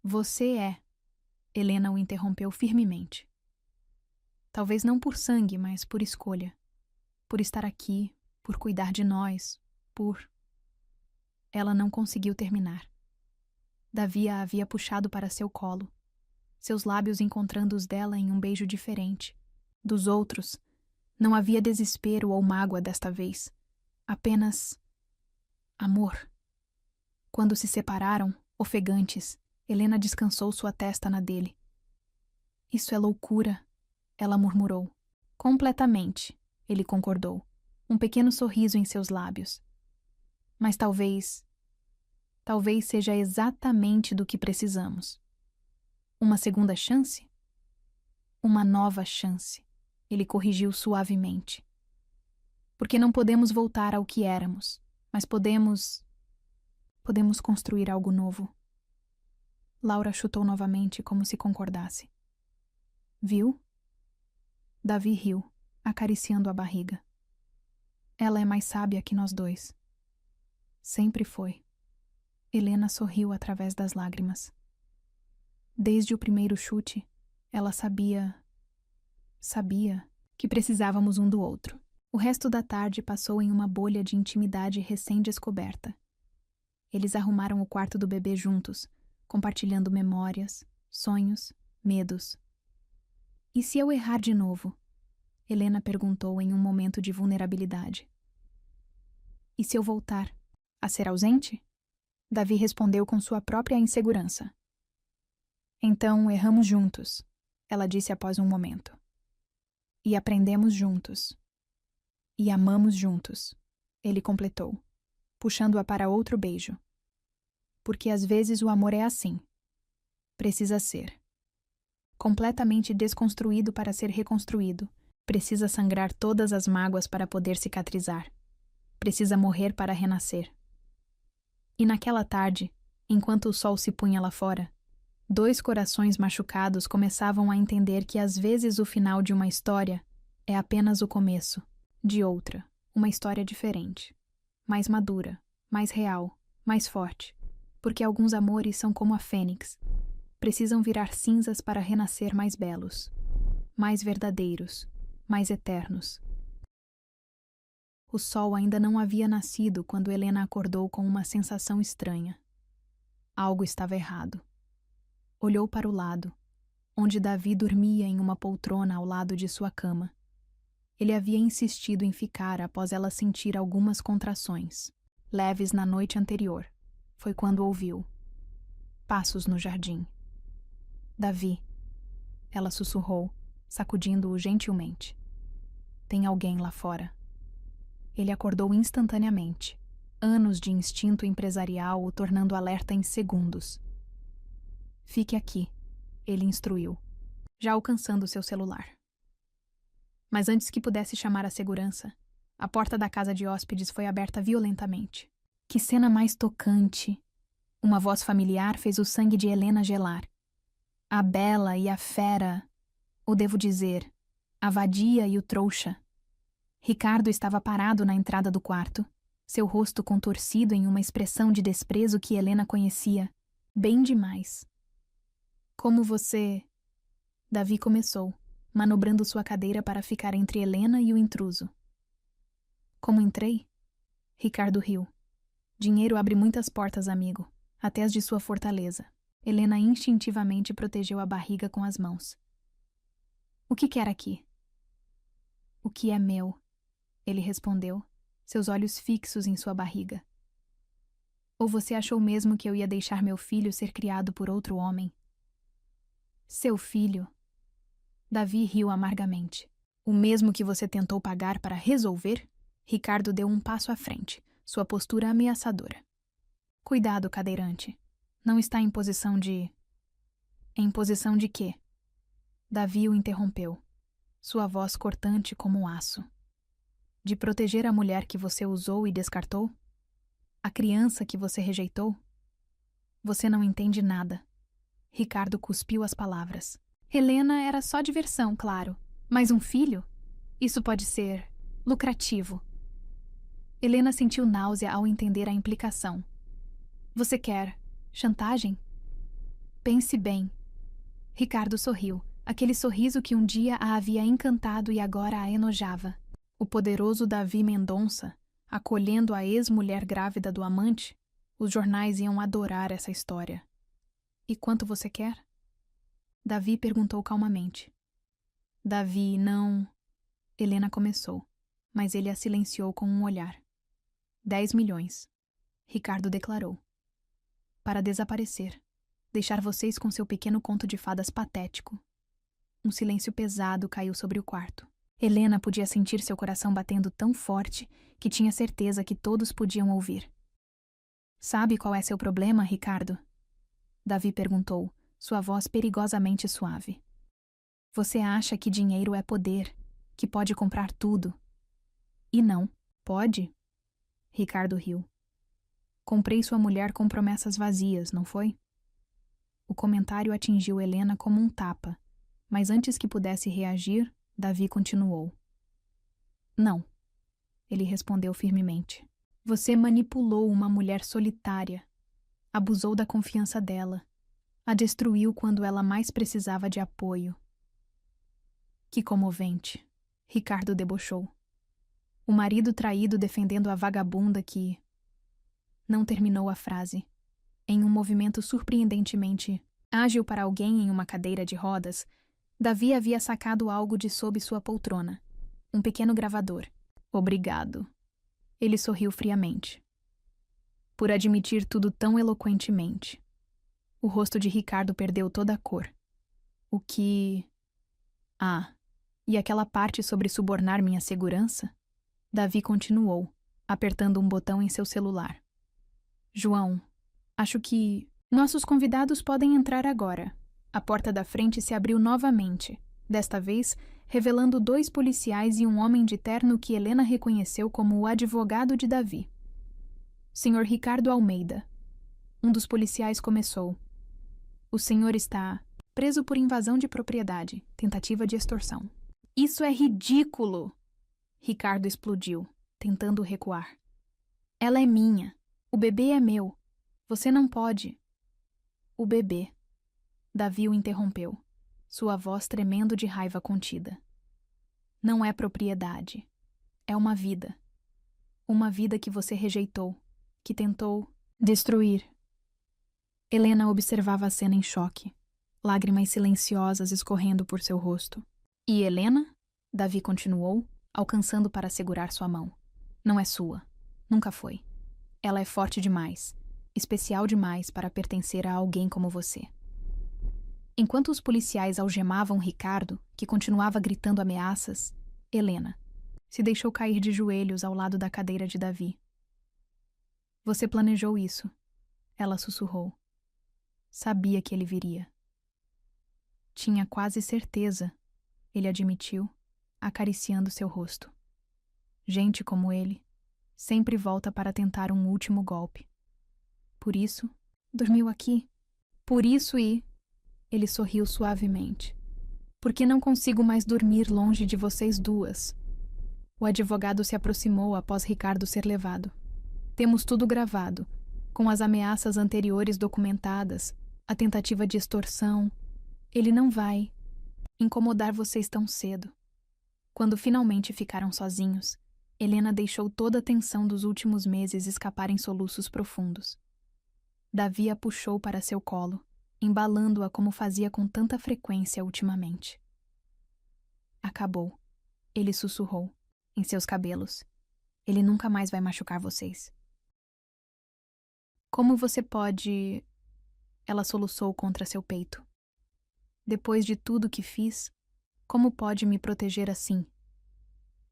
Você é... Helena o interrompeu firmemente. Talvez não por sangue, mas por escolha. Por estar aqui, por cuidar de nós, por... Ela não conseguiu terminar. Davi a havia puxado para seu colo, seus lábios encontrando os dela em um beijo diferente. Dos outros, não havia desespero ou mágoa desta vez. Apenas... amor. Quando se separaram, ofegantes, Helena descansou sua testa na dele. Isso é loucura, ela murmurou. Completamente, ele concordou, um pequeno sorriso em seus lábios. Mas talvez seja exatamente do que precisamos. Uma segunda chance? Uma nova chance, ele corrigiu suavemente. Porque não podemos voltar ao que éramos, mas podemos construir algo novo. Laura chutou novamente como se concordasse. Viu? Davi riu, acariciando a barriga. Ela é mais sábia que nós dois. Sempre foi. Helena sorriu através das lágrimas. Desde o primeiro chute, ela sabia que precisávamos um do outro. O resto da tarde passou em uma bolha de intimidade recém-descoberta. Eles arrumaram o quarto do bebê juntos, compartilhando memórias, sonhos, medos. E se eu errar de novo? Helena perguntou em um momento de vulnerabilidade. E se eu voltar a ser ausente? Davi respondeu com sua própria insegurança. Então erramos juntos, ela disse após um momento. E aprendemos juntos. E amamos juntos, ele completou, puxando-a para outro beijo. Porque às vezes o amor é assim. Precisa ser. Completamente desconstruído para ser reconstruído. Precisa sangrar todas as mágoas para poder cicatrizar. Precisa morrer para renascer. E naquela tarde, enquanto o sol se punha lá fora, 2 corações machucados começavam a entender que às vezes o final de uma história é apenas o começo de outra, uma história diferente, mais madura, mais real, mais forte. Porque alguns amores são como a fênix. Precisam virar cinzas para renascer mais belos, mais verdadeiros, mais eternos. O sol ainda não havia nascido quando Helena acordou com uma sensação estranha. Algo estava errado. Olhou para o lado, onde Davi dormia em uma poltrona ao lado de sua cama. Ele havia insistido em ficar após ela sentir algumas contrações, leves na noite anterior. Foi quando ouviu passos no jardim. Davi, ela sussurrou, sacudindo-o gentilmente. Tem alguém lá fora. Ele acordou instantaneamente, Anos de instinto empresarial o tornando alerta em segundos. Fique aqui, ele instruiu, já alcançando seu celular. Mas antes que pudesse chamar a segurança, a porta da casa de hóspedes foi aberta violentamente. Que cena mais tocante! Uma voz familiar fez o sangue de Helena gelar. A bela e a fera, ou devo dizer, a vadia e o trouxa. Ricardo estava parado na entrada do quarto, seu rosto contorcido em uma expressão de desprezo que Helena conhecia, bem demais. Como você... Davi começou, manobrando sua cadeira para ficar entre Helena e o intruso. Como entrei? Ricardo riu. Dinheiro abre muitas portas, amigo, até as de sua fortaleza. Helena instintivamente protegeu a barriga com as mãos. O que quer aqui? O que é meu? Ele respondeu, seus olhos fixos em sua barriga. Ou você achou mesmo que eu ia deixar meu filho ser criado por outro homem? Seu filho? Davi riu amargamente. O mesmo que você tentou pagar para resolver? Ricardo deu um passo à frente, sua postura ameaçadora. Cuidado, cadeirante. Não está em posição de... Em posição de quê? Davi o interrompeu, sua voz cortante como aço. De proteger a mulher que você usou e descartou? A criança que você rejeitou? Você não entende nada. Ricardo cuspiu as palavras. Helena era só diversão, claro. Mas um filho? Isso pode ser lucrativo. Helena sentiu náusea ao entender a implicação. Você quer chantagem? Pense bem. Ricardo sorriu, aquele sorriso que um dia a havia encantado e agora a enojava. O poderoso Davi Mendonça, acolhendo a ex-mulher grávida do amante, os jornais iam adorar essa história. E quanto você quer? Davi perguntou calmamente. Davi, não... Helena começou, mas ele a silenciou com um olhar. 10 milhões, Ricardo declarou. Para desaparecer, deixar vocês com seu pequeno conto de fadas patético. Um silêncio pesado caiu sobre o quarto. Helena podia sentir seu coração batendo tão forte que tinha certeza que todos podiam ouvir. Sabe qual é seu problema, Ricardo? Davi perguntou, sua voz perigosamente suave. Você acha que dinheiro é poder, que pode comprar tudo. E não, pode? Ricardo riu. Comprei sua mulher com promessas vazias, não foi? O comentário atingiu Helena como um tapa, mas antes que pudesse reagir, Davi continuou. Não, ele respondeu firmemente. Você manipulou uma mulher solitária, abusou da confiança dela, a destruiu quando ela mais precisava de apoio. Que comovente, Ricardo debochou. O marido traído defendendo a vagabunda que... Não terminou a frase. Em um movimento surpreendentemente ágil para alguém em uma cadeira de rodas, Davi havia sacado algo de sob sua poltrona. Um pequeno gravador. Obrigado. Ele sorriu friamente. Por admitir tudo tão eloquentemente. O rosto de Ricardo perdeu toda a cor. O que... Ah, e aquela parte sobre subornar minha segurança? Davi continuou, apertando um botão em seu celular. João, acho que... Nossos convidados podem entrar agora. A porta da frente se abriu novamente, desta vez revelando 2 policiais e um homem de terno que Helena reconheceu como o advogado de Davi. Senhor Ricardo Almeida. Um dos policiais começou. O senhor está preso por invasão de propriedade, tentativa de extorsão. Isso é ridículo! Ricardo explodiu, tentando recuar. Ela é minha. O bebê é meu. Você não pode. O bebê. Davi o interrompeu, sua voz tremendo de raiva contida. Não é propriedade. É uma vida. Uma vida que você rejeitou, que tentou destruir. Helena observava a cena em choque, lágrimas silenciosas escorrendo por seu rosto. E Helena? Davi continuou, alcançando para segurar sua mão. Não é sua. Nunca foi. Ela é forte demais, especial demais para pertencer a alguém como você. Enquanto os policiais algemavam Ricardo, que continuava gritando ameaças, Helena se deixou cair de joelhos ao lado da cadeira de Davi. Você planejou isso, ela sussurrou. Sabia que ele viria. Tinha quase certeza, ele admitiu, acariciando seu rosto. Gente como ele sempre volta para tentar um último golpe. Por isso, dormiu aqui. Por isso ele sorriu suavemente. Porque não consigo mais dormir longe de vocês duas. O advogado se aproximou após Ricardo ser levado. Temos tudo gravado, com as ameaças anteriores documentadas, a tentativa de extorsão. Ele não vai incomodar vocês tão cedo. Quando finalmente ficaram sozinhos, Helena deixou toda a tensão dos últimos meses escapar em soluços profundos. Davi a puxou para seu colo, embalando-a como fazia com tanta frequência ultimamente. Acabou, ele sussurrou, em seus cabelos. Ele nunca mais vai machucar vocês. Como você pode... Ela soluçou contra seu peito. Depois de tudo que fiz, como pode me proteger assim?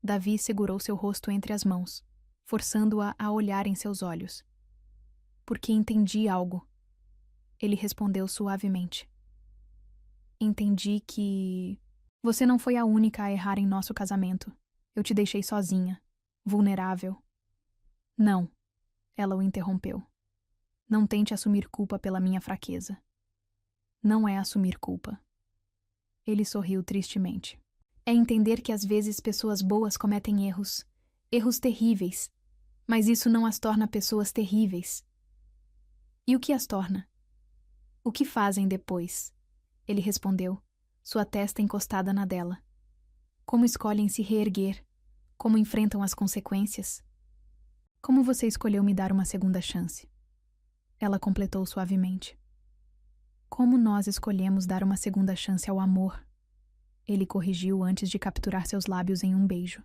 Davi segurou seu rosto entre as mãos, forçando-a a olhar em seus olhos. Porque entendi algo. Ele respondeu suavemente. Entendi que... Você não foi a única a errar em nosso casamento. Eu te deixei sozinha, vulnerável. Não, ela o interrompeu. Não tente assumir culpa pela minha fraqueza. Não é assumir culpa. Ele sorriu tristemente. É entender que às vezes pessoas boas cometem erros, erros terríveis, mas isso não as torna pessoas terríveis. E o que as torna? O que fazem depois? Ele respondeu, sua testa encostada na dela. Como escolhem se reerguer? Como enfrentam as consequências? Como você escolheu me dar uma segunda chance? Ela completou suavemente. Como nós escolhemos dar uma segunda chance ao amor? Ele corrigiu antes de capturar seus lábios em um beijo.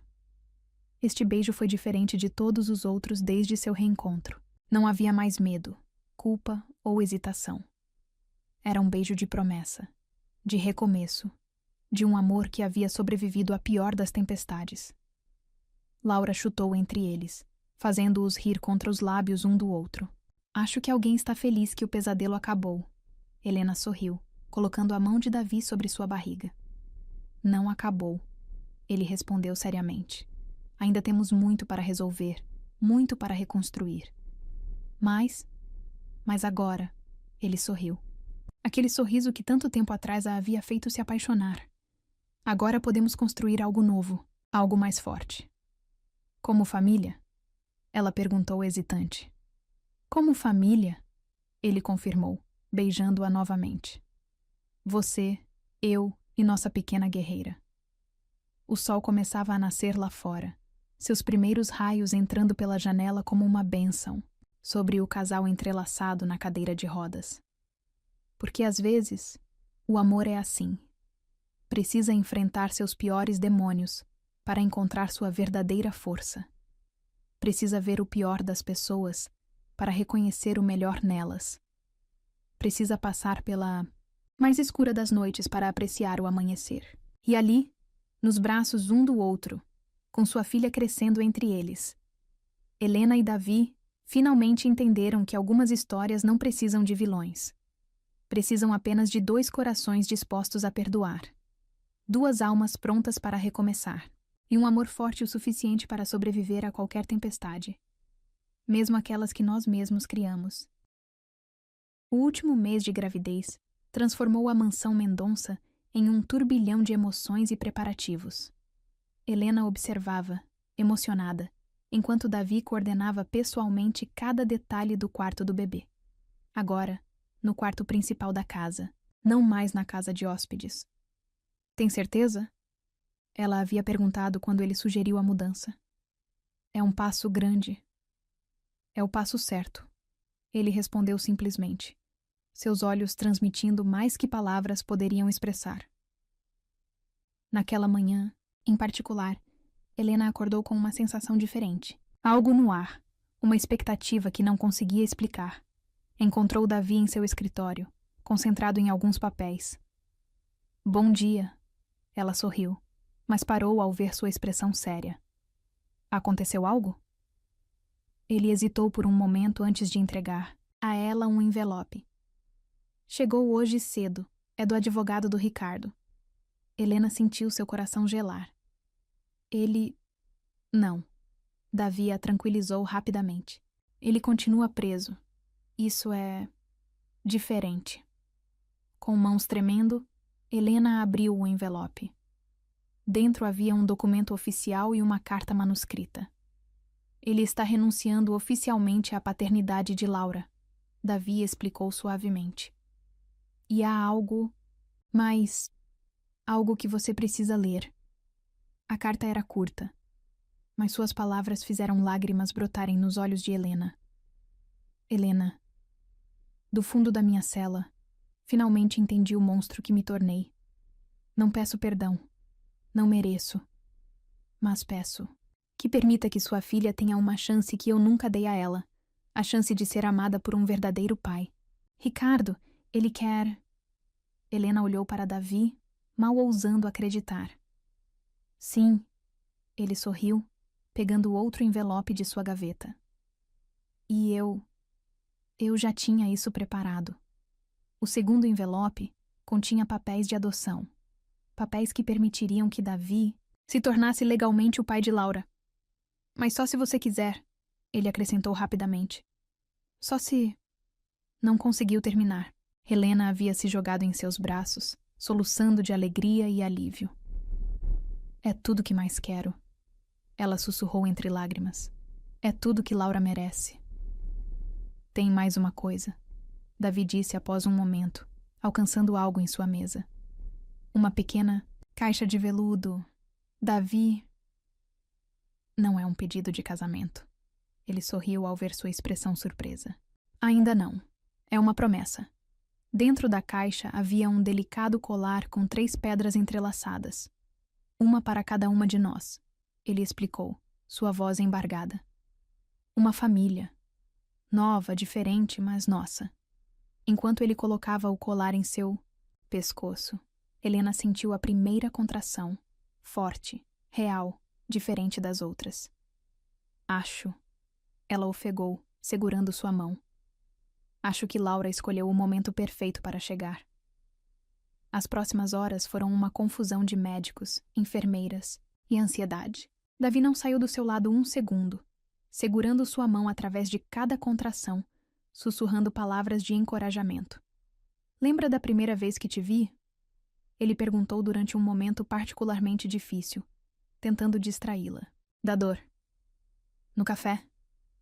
Este beijo foi diferente de todos os outros desde seu reencontro. Não havia mais medo, culpa ou hesitação. Era um beijo de promessa, de recomeço, de um amor que havia sobrevivido à pior das tempestades. Laura chutou entre eles, fazendo-os rir contra os lábios um do outro. Acho que alguém está feliz que o pesadelo acabou. Helena sorriu, colocando a mão de Davi sobre sua barriga. Não acabou, ele respondeu seriamente. Ainda temos muito para resolver, muito para reconstruir. Mas agora, ele sorriu. Aquele sorriso que tanto tempo atrás a havia feito se apaixonar. Agora podemos construir algo novo, algo mais forte. Como família? Ela perguntou hesitante. Como família? Ele confirmou, beijando-a novamente. Você, eu e nossa pequena guerreira. O sol começava a nascer lá fora, seus primeiros raios entrando pela janela como uma bênção, sobre o casal entrelaçado na cadeira de rodas. Porque às vezes, o amor é assim. Precisa enfrentar seus piores demônios para encontrar sua verdadeira força. Precisa ver o pior das pessoas para reconhecer o melhor nelas. Precisa passar pela mais escura das noites para apreciar o amanhecer. E ali, nos braços um do outro, com sua filha crescendo entre eles, Helena e Davi finalmente entenderam que algumas histórias não precisam de vilões. Precisam apenas de dois corações dispostos a perdoar. Duas almas prontas para recomeçar. E um amor forte o suficiente para sobreviver a qualquer tempestade. Mesmo aquelas que nós mesmos criamos. O último mês de gravidez transformou a mansão Mendonça em um turbilhão de emoções e preparativos. Helena observava, emocionada, enquanto Davi coordenava pessoalmente cada detalhe do quarto do bebê. Agora, no quarto principal da casa, não mais na casa de hóspedes. Tem certeza? Ela havia perguntado quando ele sugeriu a mudança. É um passo grande. É o passo certo. Ele respondeu simplesmente, seus olhos transmitindo mais que palavras poderiam expressar. Naquela manhã, em particular, Helena acordou com uma sensação diferente. Algo no ar, uma expectativa que não conseguia explicar. Encontrou Davi em seu escritório, concentrado em alguns papéis. Bom dia, ela sorriu, mas parou ao ver sua expressão séria. Aconteceu algo? Ele hesitou por um momento antes de entregar a ela um envelope. Chegou hoje cedo. É do advogado do Ricardo. Helena sentiu seu coração gelar. Ele... Não. Davi a tranquilizou rapidamente. Ele continua preso. Isso é... diferente. Com mãos tremendo, Helena abriu o envelope. Dentro havia um documento oficial e uma carta manuscrita. Ele está renunciando oficialmente à paternidade de Laura, Davi explicou suavemente. E há algo mais... algo que você precisa ler. A carta era curta, mas suas palavras fizeram lágrimas brotarem nos olhos de Helena. Helena, do fundo da minha cela, finalmente entendi o monstro que me tornei. Não peço perdão. Não mereço. Mas peço que permita que sua filha tenha uma chance que eu nunca dei a ela. A chance de ser amada por um verdadeiro pai. Ricardo, ele quer... Helena olhou para Davi, mal ousando acreditar. Sim, ele sorriu, pegando outro envelope de sua gaveta. E eu já tinha isso preparado. O segundo envelope continha papéis de adoção. Papéis que permitiriam que Davi se tornasse legalmente o pai de Laura. Mas só se você quiser, ele acrescentou rapidamente. Só se... Não conseguiu terminar. Helena havia se jogado em seus braços, soluçando de alegria e alívio. É tudo que mais quero. Ela sussurrou entre lágrimas. É tudo que Laura merece. Tem mais uma coisa, Davi disse após um momento, alcançando algo em sua mesa. Uma pequena caixa de veludo. Davi... Não é um pedido de casamento. Ele sorriu ao ver sua expressão surpresa. Ainda não. É uma promessa. Dentro da caixa havia um delicado colar com 3 pedras entrelaçadas. Uma para cada uma de nós, ele explicou, sua voz embargada. Uma família. Nova, diferente, mas nossa. Enquanto ele colocava o colar em seu pescoço, Helena sentiu a primeira contração, forte, real, diferente das outras. Acho. Ela ofegou, segurando sua mão. Acho que Laura escolheu o momento perfeito para chegar. As próximas horas foram uma confusão de médicos, enfermeiras e ansiedade. Davi não saiu do seu lado um segundo, segurando sua mão através de cada contração, sussurrando palavras de encorajamento. Lembra da primeira vez que te vi? Ele perguntou durante um momento particularmente difícil, tentando distraí-la. Da dor. No café?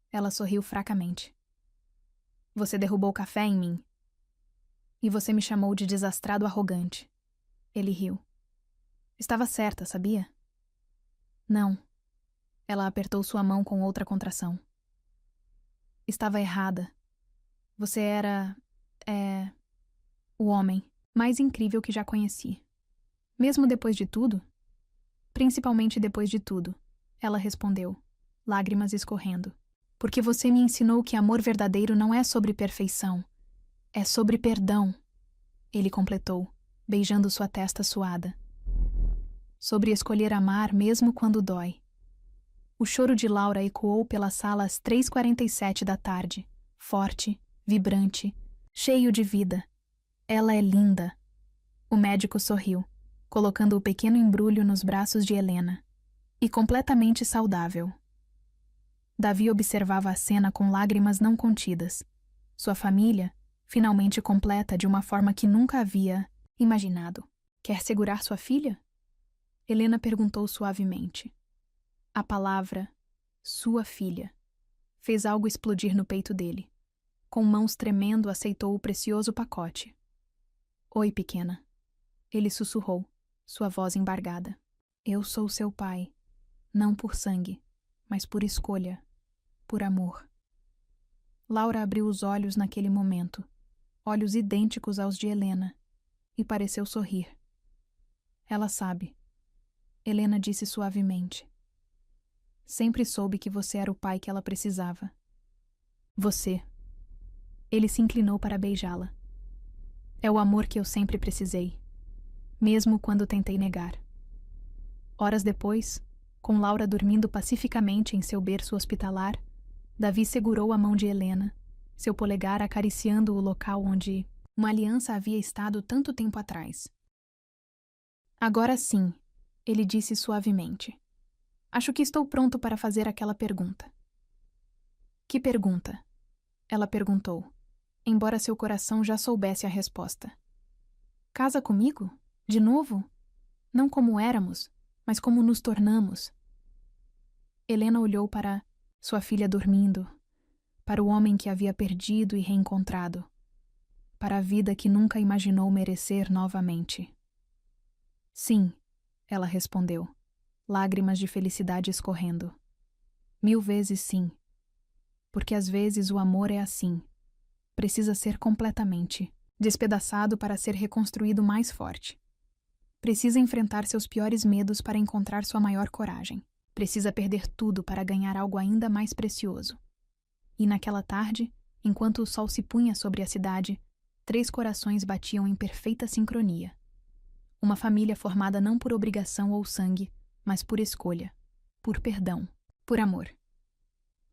Ela sorriu fracamente. Você derrubou o café em mim. E você me chamou de desastrado arrogante. Ele riu. Estava certa, sabia? Não. Ela apertou sua mão com outra contração. Estava errada. Você era... o homem mais incrível que já conheci. Mesmo depois de tudo? Principalmente depois de tudo, ela respondeu, lágrimas escorrendo. Porque você me ensinou que amor verdadeiro não é sobre perfeição. É sobre perdão. Ele completou, beijando sua testa suada. Sobre escolher amar mesmo quando dói. O choro de Laura ecoou pela sala às 3h47 da tarde, forte, vibrante, cheio de vida. Ela é linda. O médico sorriu, colocando o pequeno embrulho nos braços de Helena. E completamente saudável. Davi observava a cena com lágrimas não contidas. Sua família, finalmente completa de uma forma que nunca havia imaginado. Quer segurar sua filha? Helena perguntou suavemente. A palavra, sua filha, fez algo explodir no peito dele. Com mãos tremendo, aceitou o precioso pacote. Oi, pequena. Ele sussurrou, sua voz embargada. Eu sou seu pai, não por sangue, mas por escolha, por amor. Laura abriu os olhos naquele momento, olhos idênticos aos de Helena, e pareceu sorrir. Ela sabe. Helena disse suavemente. Sempre soube que você era o pai que ela precisava. Você. Ele se inclinou para beijá-la. É o amor que eu sempre precisei, mesmo quando tentei negar. Horas depois, com Laura dormindo pacificamente em seu berço hospitalar, Davi segurou a mão de Helena, seu polegar acariciando o local onde uma aliança havia estado tanto tempo atrás. Agora sim, ele disse suavemente. Acho que estou pronto para fazer aquela pergunta. Que pergunta? Ela perguntou, embora seu coração já soubesse a resposta. Casa comigo? De novo? Não como éramos, mas como nos tornamos. Helena olhou para sua filha dormindo, para o homem que havia perdido e reencontrado, para a vida que nunca imaginou merecer novamente. Sim, ela respondeu, lágrimas de felicidade escorrendo. 1000 vezes sim. Porque às vezes o amor é assim. Precisa ser completamente despedaçado para ser reconstruído mais forte. Precisa enfrentar seus piores medos para encontrar sua maior coragem. Precisa perder tudo para ganhar algo ainda mais precioso. E naquela tarde, enquanto o sol se punha sobre a cidade, 3 corações batiam em perfeita sincronia. Uma família formada não por obrigação ou sangue, mas por escolha, por perdão, por amor.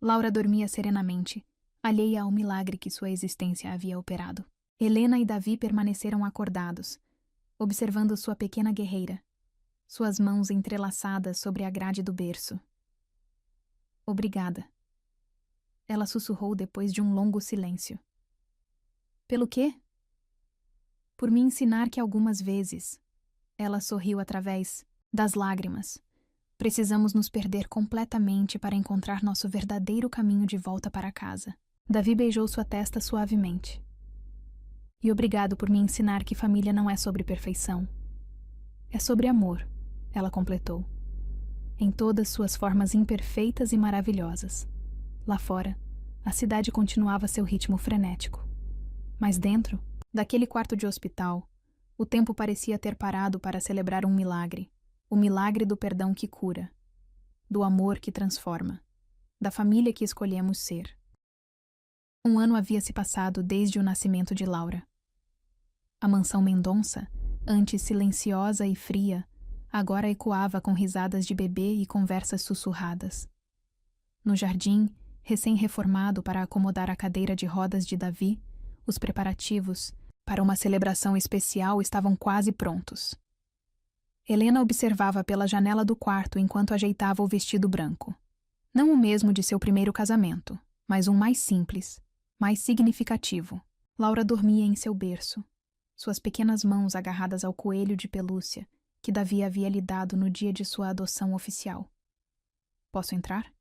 Laura dormia serenamente, alheia ao milagre que sua existência havia operado. Helena e Davi permaneceram acordados, observando sua pequena guerreira, suas mãos entrelaçadas sobre a grade do berço. Obrigada. Ela sussurrou depois de um longo silêncio. Pelo quê? Por me ensinar que algumas vezes, ela sorriu através das lágrimas, precisamos nos perder completamente para encontrar nosso verdadeiro caminho de volta para casa. Davi beijou sua testa suavemente. E obrigado por me ensinar que família não é sobre perfeição. É sobre amor, ela completou. Em todas suas formas imperfeitas e maravilhosas. Lá fora, a cidade continuava seu ritmo frenético. Mas dentro, daquele quarto de hospital, o tempo parecia ter parado para celebrar um milagre. O milagre do perdão que cura, do amor que transforma, da família que escolhemos ser. 1 ano havia se passado desde o nascimento de Laura. A mansão Mendonça, antes silenciosa e fria, agora ecoava com risadas de bebê e conversas sussurradas. No jardim, recém-reformado para acomodar a cadeira de rodas de Davi, os preparativos para uma celebração especial estavam quase prontos. Helena observava pela janela do quarto enquanto ajeitava o vestido branco. Não o mesmo de seu primeiro casamento, mas um mais simples, mais significativo. Laura dormia em seu berço, suas pequenas mãos agarradas ao coelho de pelúcia que Davi havia lhe dado no dia de sua adoção oficial. Posso entrar?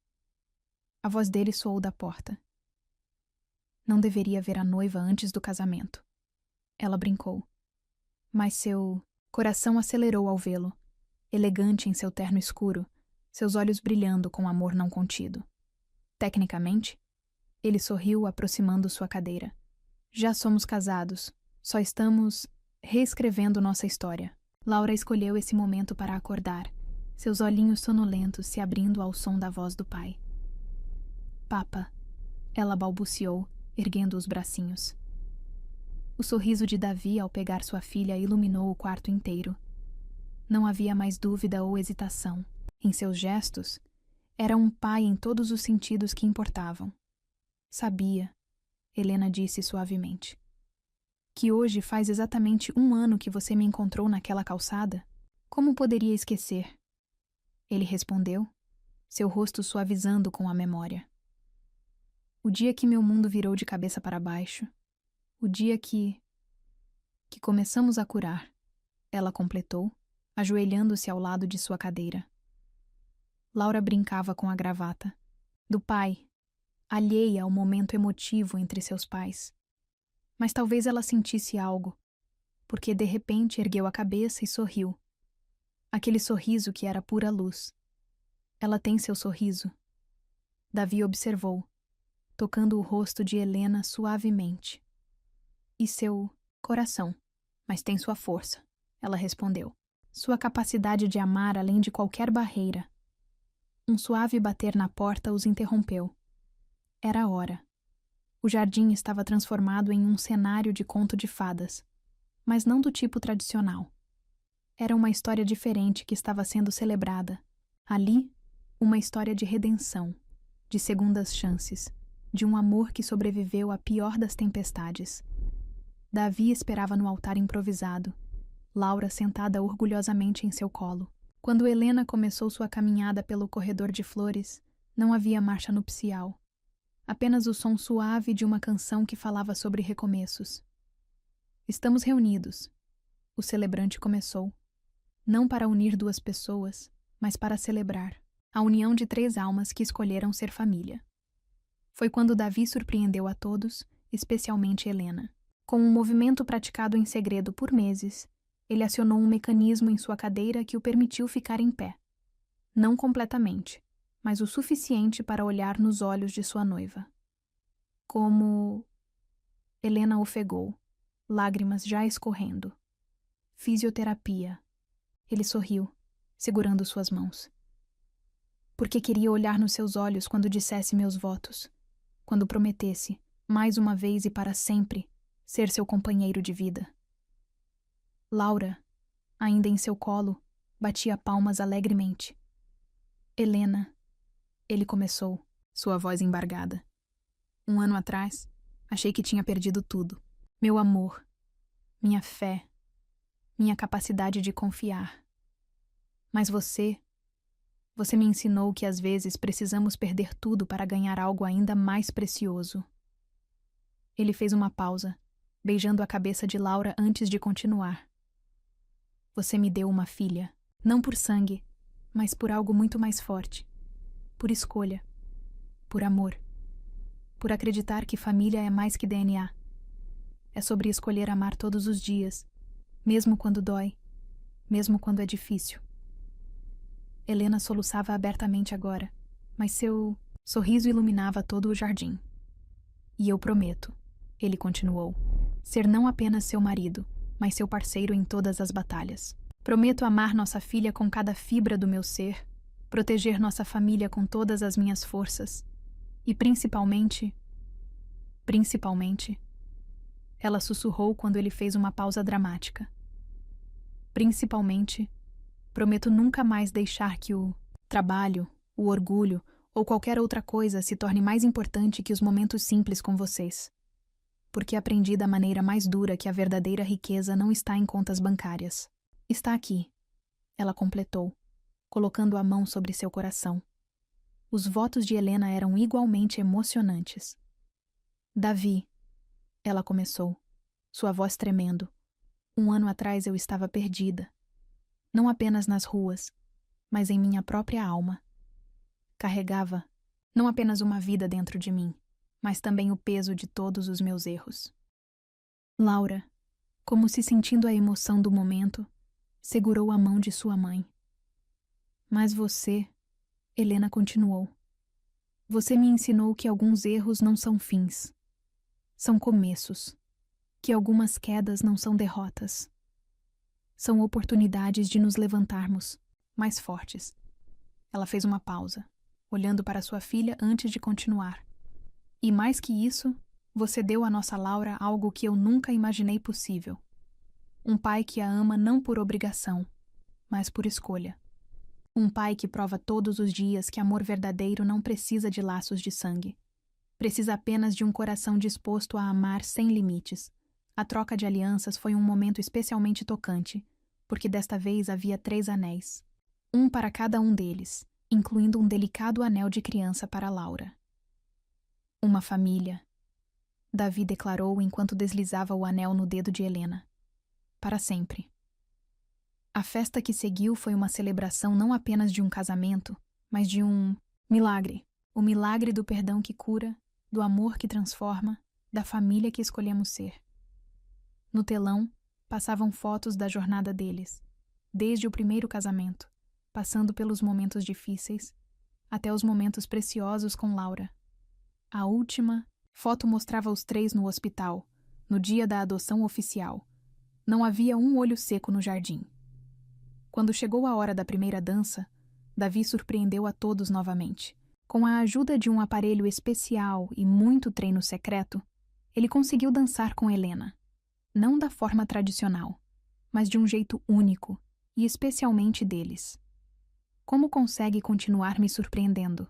A voz dele soou da porta. Não deveria ver a noiva antes do casamento. Ela brincou. Mas seu coração acelerou ao vê-lo, elegante em seu terno escuro, seus olhos brilhando com amor não contido. Tecnicamente, ele sorriu aproximando sua cadeira. Já somos casados, só estamos reescrevendo nossa história. Laura escolheu esse momento para acordar, seus olhinhos sonolentos se abrindo ao som da voz do pai. Papa, ela balbuciou, erguendo os bracinhos. O sorriso de Davi ao pegar sua filha iluminou o quarto inteiro. Não havia mais dúvida ou hesitação. Em seus gestos, era um pai em todos os sentidos que importavam. Sabia, Helena disse suavemente, que hoje faz exatamente 1 ano que você me encontrou naquela calçada? Como poderia esquecer? Ele respondeu, seu rosto suavizando com a memória. O dia que meu mundo virou de cabeça para baixo. O dia que começamos a curar, ela completou, ajoelhando-se ao lado de sua cadeira. Laura brincava com a gravata. Do pai, alheia ao momento emotivo entre seus pais. Mas talvez ela sentisse algo, porque de repente ergueu a cabeça e sorriu. Aquele sorriso que era pura luz. Ela tem seu sorriso. Davi observou, tocando o rosto de Helena suavemente. E seu coração, mas tem sua força, ela respondeu. Sua capacidade de amar além de qualquer barreira. Um suave bater na porta os interrompeu. Era a hora. O jardim estava transformado em um cenário de conto de fadas, mas não do tipo tradicional. Era uma história diferente que estava sendo celebrada. Ali, uma história de redenção, de segundas chances, de um amor que sobreviveu à pior das tempestades. Davi esperava no altar improvisado, Laura sentada orgulhosamente em seu colo. Quando Helena começou sua caminhada pelo corredor de flores, não havia marcha nupcial. Apenas o som suave de uma canção que falava sobre recomeços. Estamos reunidos. O celebrante começou. Não para unir duas pessoas, mas para celebrar a união de 3 almas que escolheram ser família. Foi quando Davi surpreendeu a todos, especialmente Helena. Com um movimento praticado em segredo por meses, ele acionou um mecanismo em sua cadeira que o permitiu ficar em pé. Não completamente, mas o suficiente para olhar nos olhos de sua noiva. Como... Helena ofegou, lágrimas já escorrendo. Fisioterapia. Ele sorriu, segurando suas mãos. Porque queria olhar nos seus olhos quando dissesse meus votos, quando prometesse, mais uma vez e para sempre, ser seu companheiro de vida. Laura, ainda em seu colo, batia palmas alegremente. Helena, ele começou, sua voz embargada. 1 ano atrás, achei que tinha perdido tudo. Meu amor, minha fé, minha capacidade de confiar. Mas você me ensinou que às vezes precisamos perder tudo para ganhar algo ainda mais precioso. Ele fez uma pausa, beijando a cabeça de Laura antes de continuar. Você me deu uma filha, não por sangue, mas por algo muito mais forte. Por escolha. Por amor. Por acreditar que família é mais que DNA. É sobre escolher amar todos os dias, mesmo quando dói, mesmo quando é difícil. Helena soluçava abertamente agora, mas seu sorriso iluminava todo o jardim. E eu prometo, ele continuou, ser não apenas seu marido, mas seu parceiro em todas as batalhas. Prometo amar nossa filha com cada fibra do meu ser, proteger nossa família com todas as minhas forças e principalmente, ela sussurrou quando ele fez uma pausa dramática. Principalmente, prometo nunca mais deixar que o trabalho, o orgulho ou qualquer outra coisa se torne mais importante que os momentos simples com vocês. Porque aprendi da maneira mais dura que a verdadeira riqueza não está em contas bancárias. Está aqui, ela completou, colocando a mão sobre seu coração. Os votos de Helena eram igualmente emocionantes. Davi, ela começou, sua voz tremendo. 1 ano atrás eu estava perdida. Não apenas nas ruas, mas em minha própria alma. Carregava não apenas uma vida dentro de mim, mas também o peso de todos os meus erros. Laura, como se sentindo a emoção do momento, segurou a mão de sua mãe. Mas você, Helena continuou, você me ensinou que alguns erros não são fins, são começos, que algumas quedas não são derrotas. São oportunidades de nos levantarmos, mais fortes. Ela fez uma pausa, olhando para sua filha antes de continuar. E mais que isso, você deu à nossa Laura algo que eu nunca imaginei possível. Um pai que a ama não por obrigação, mas por escolha. Um pai que prova todos os dias que amor verdadeiro não precisa de laços de sangue. Precisa apenas de um coração disposto a amar sem limites. A troca de alianças foi um momento especialmente tocante, porque desta vez havia 3 anéis. Um para cada um deles, incluindo um delicado anel de criança para Laura. Uma família, Davi declarou enquanto deslizava o anel no dedo de Helena. Para sempre. A festa que seguiu foi uma celebração não apenas de um casamento, mas de um milagre. O milagre do perdão que cura, do amor que transforma, da família que escolhemos ser. No telão, passavam fotos da jornada deles, desde o primeiro casamento, passando pelos momentos difíceis, até os momentos preciosos com Laura. A última foto mostrava os 3 no hospital, no dia da adoção oficial. Não havia um olho seco no jardim. Quando chegou a hora da primeira dança, Davi surpreendeu a todos novamente. Com a ajuda de um aparelho especial e muito treino secreto, ele conseguiu dançar com Helena. Não da forma tradicional, mas de um jeito único e especialmente deles. Como consegue continuar me surpreendendo?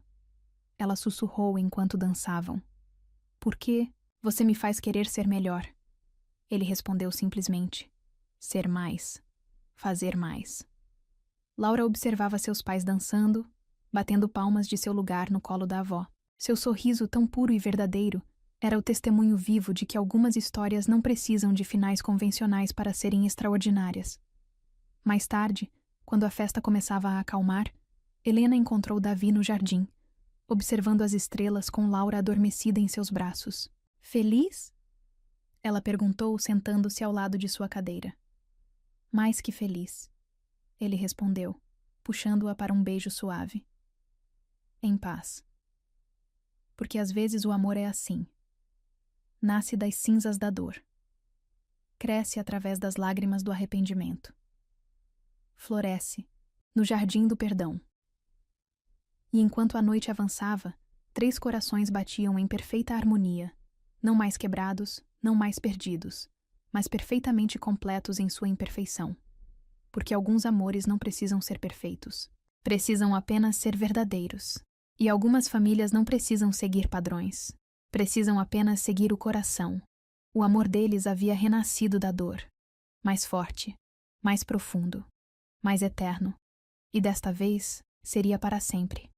ela sussurrou enquanto dançavam. Por que você me faz querer ser melhor? Ele respondeu simplesmente. Ser mais. Fazer mais. Laura observava seus pais dançando, batendo palmas de seu lugar no colo da avó. Seu sorriso tão puro e verdadeiro era o testemunho vivo de que algumas histórias não precisam de finais convencionais para serem extraordinárias. Mais tarde, quando a festa começava a acalmar, Helena encontrou Davi no jardim, observando as estrelas com Laura adormecida em seus braços. Feliz? Ela perguntou, sentando-se ao lado de sua cadeira. Mais que feliz, ele respondeu, puxando-a para um beijo suave. Em paz. Porque às vezes o amor é assim. Nasce das cinzas da dor. Cresce através das lágrimas do arrependimento. Floresce no jardim do perdão. E enquanto a noite avançava, 3 corações batiam em perfeita harmonia, não mais quebrados, não mais perdidos, mas perfeitamente completos em sua imperfeição. Porque alguns amores não precisam ser perfeitos. Precisam apenas ser verdadeiros. E algumas famílias não precisam seguir padrões. Precisam apenas seguir o coração. O amor deles havia renascido da dor. Mais forte, mais profundo, mais eterno. E desta vez, seria para sempre.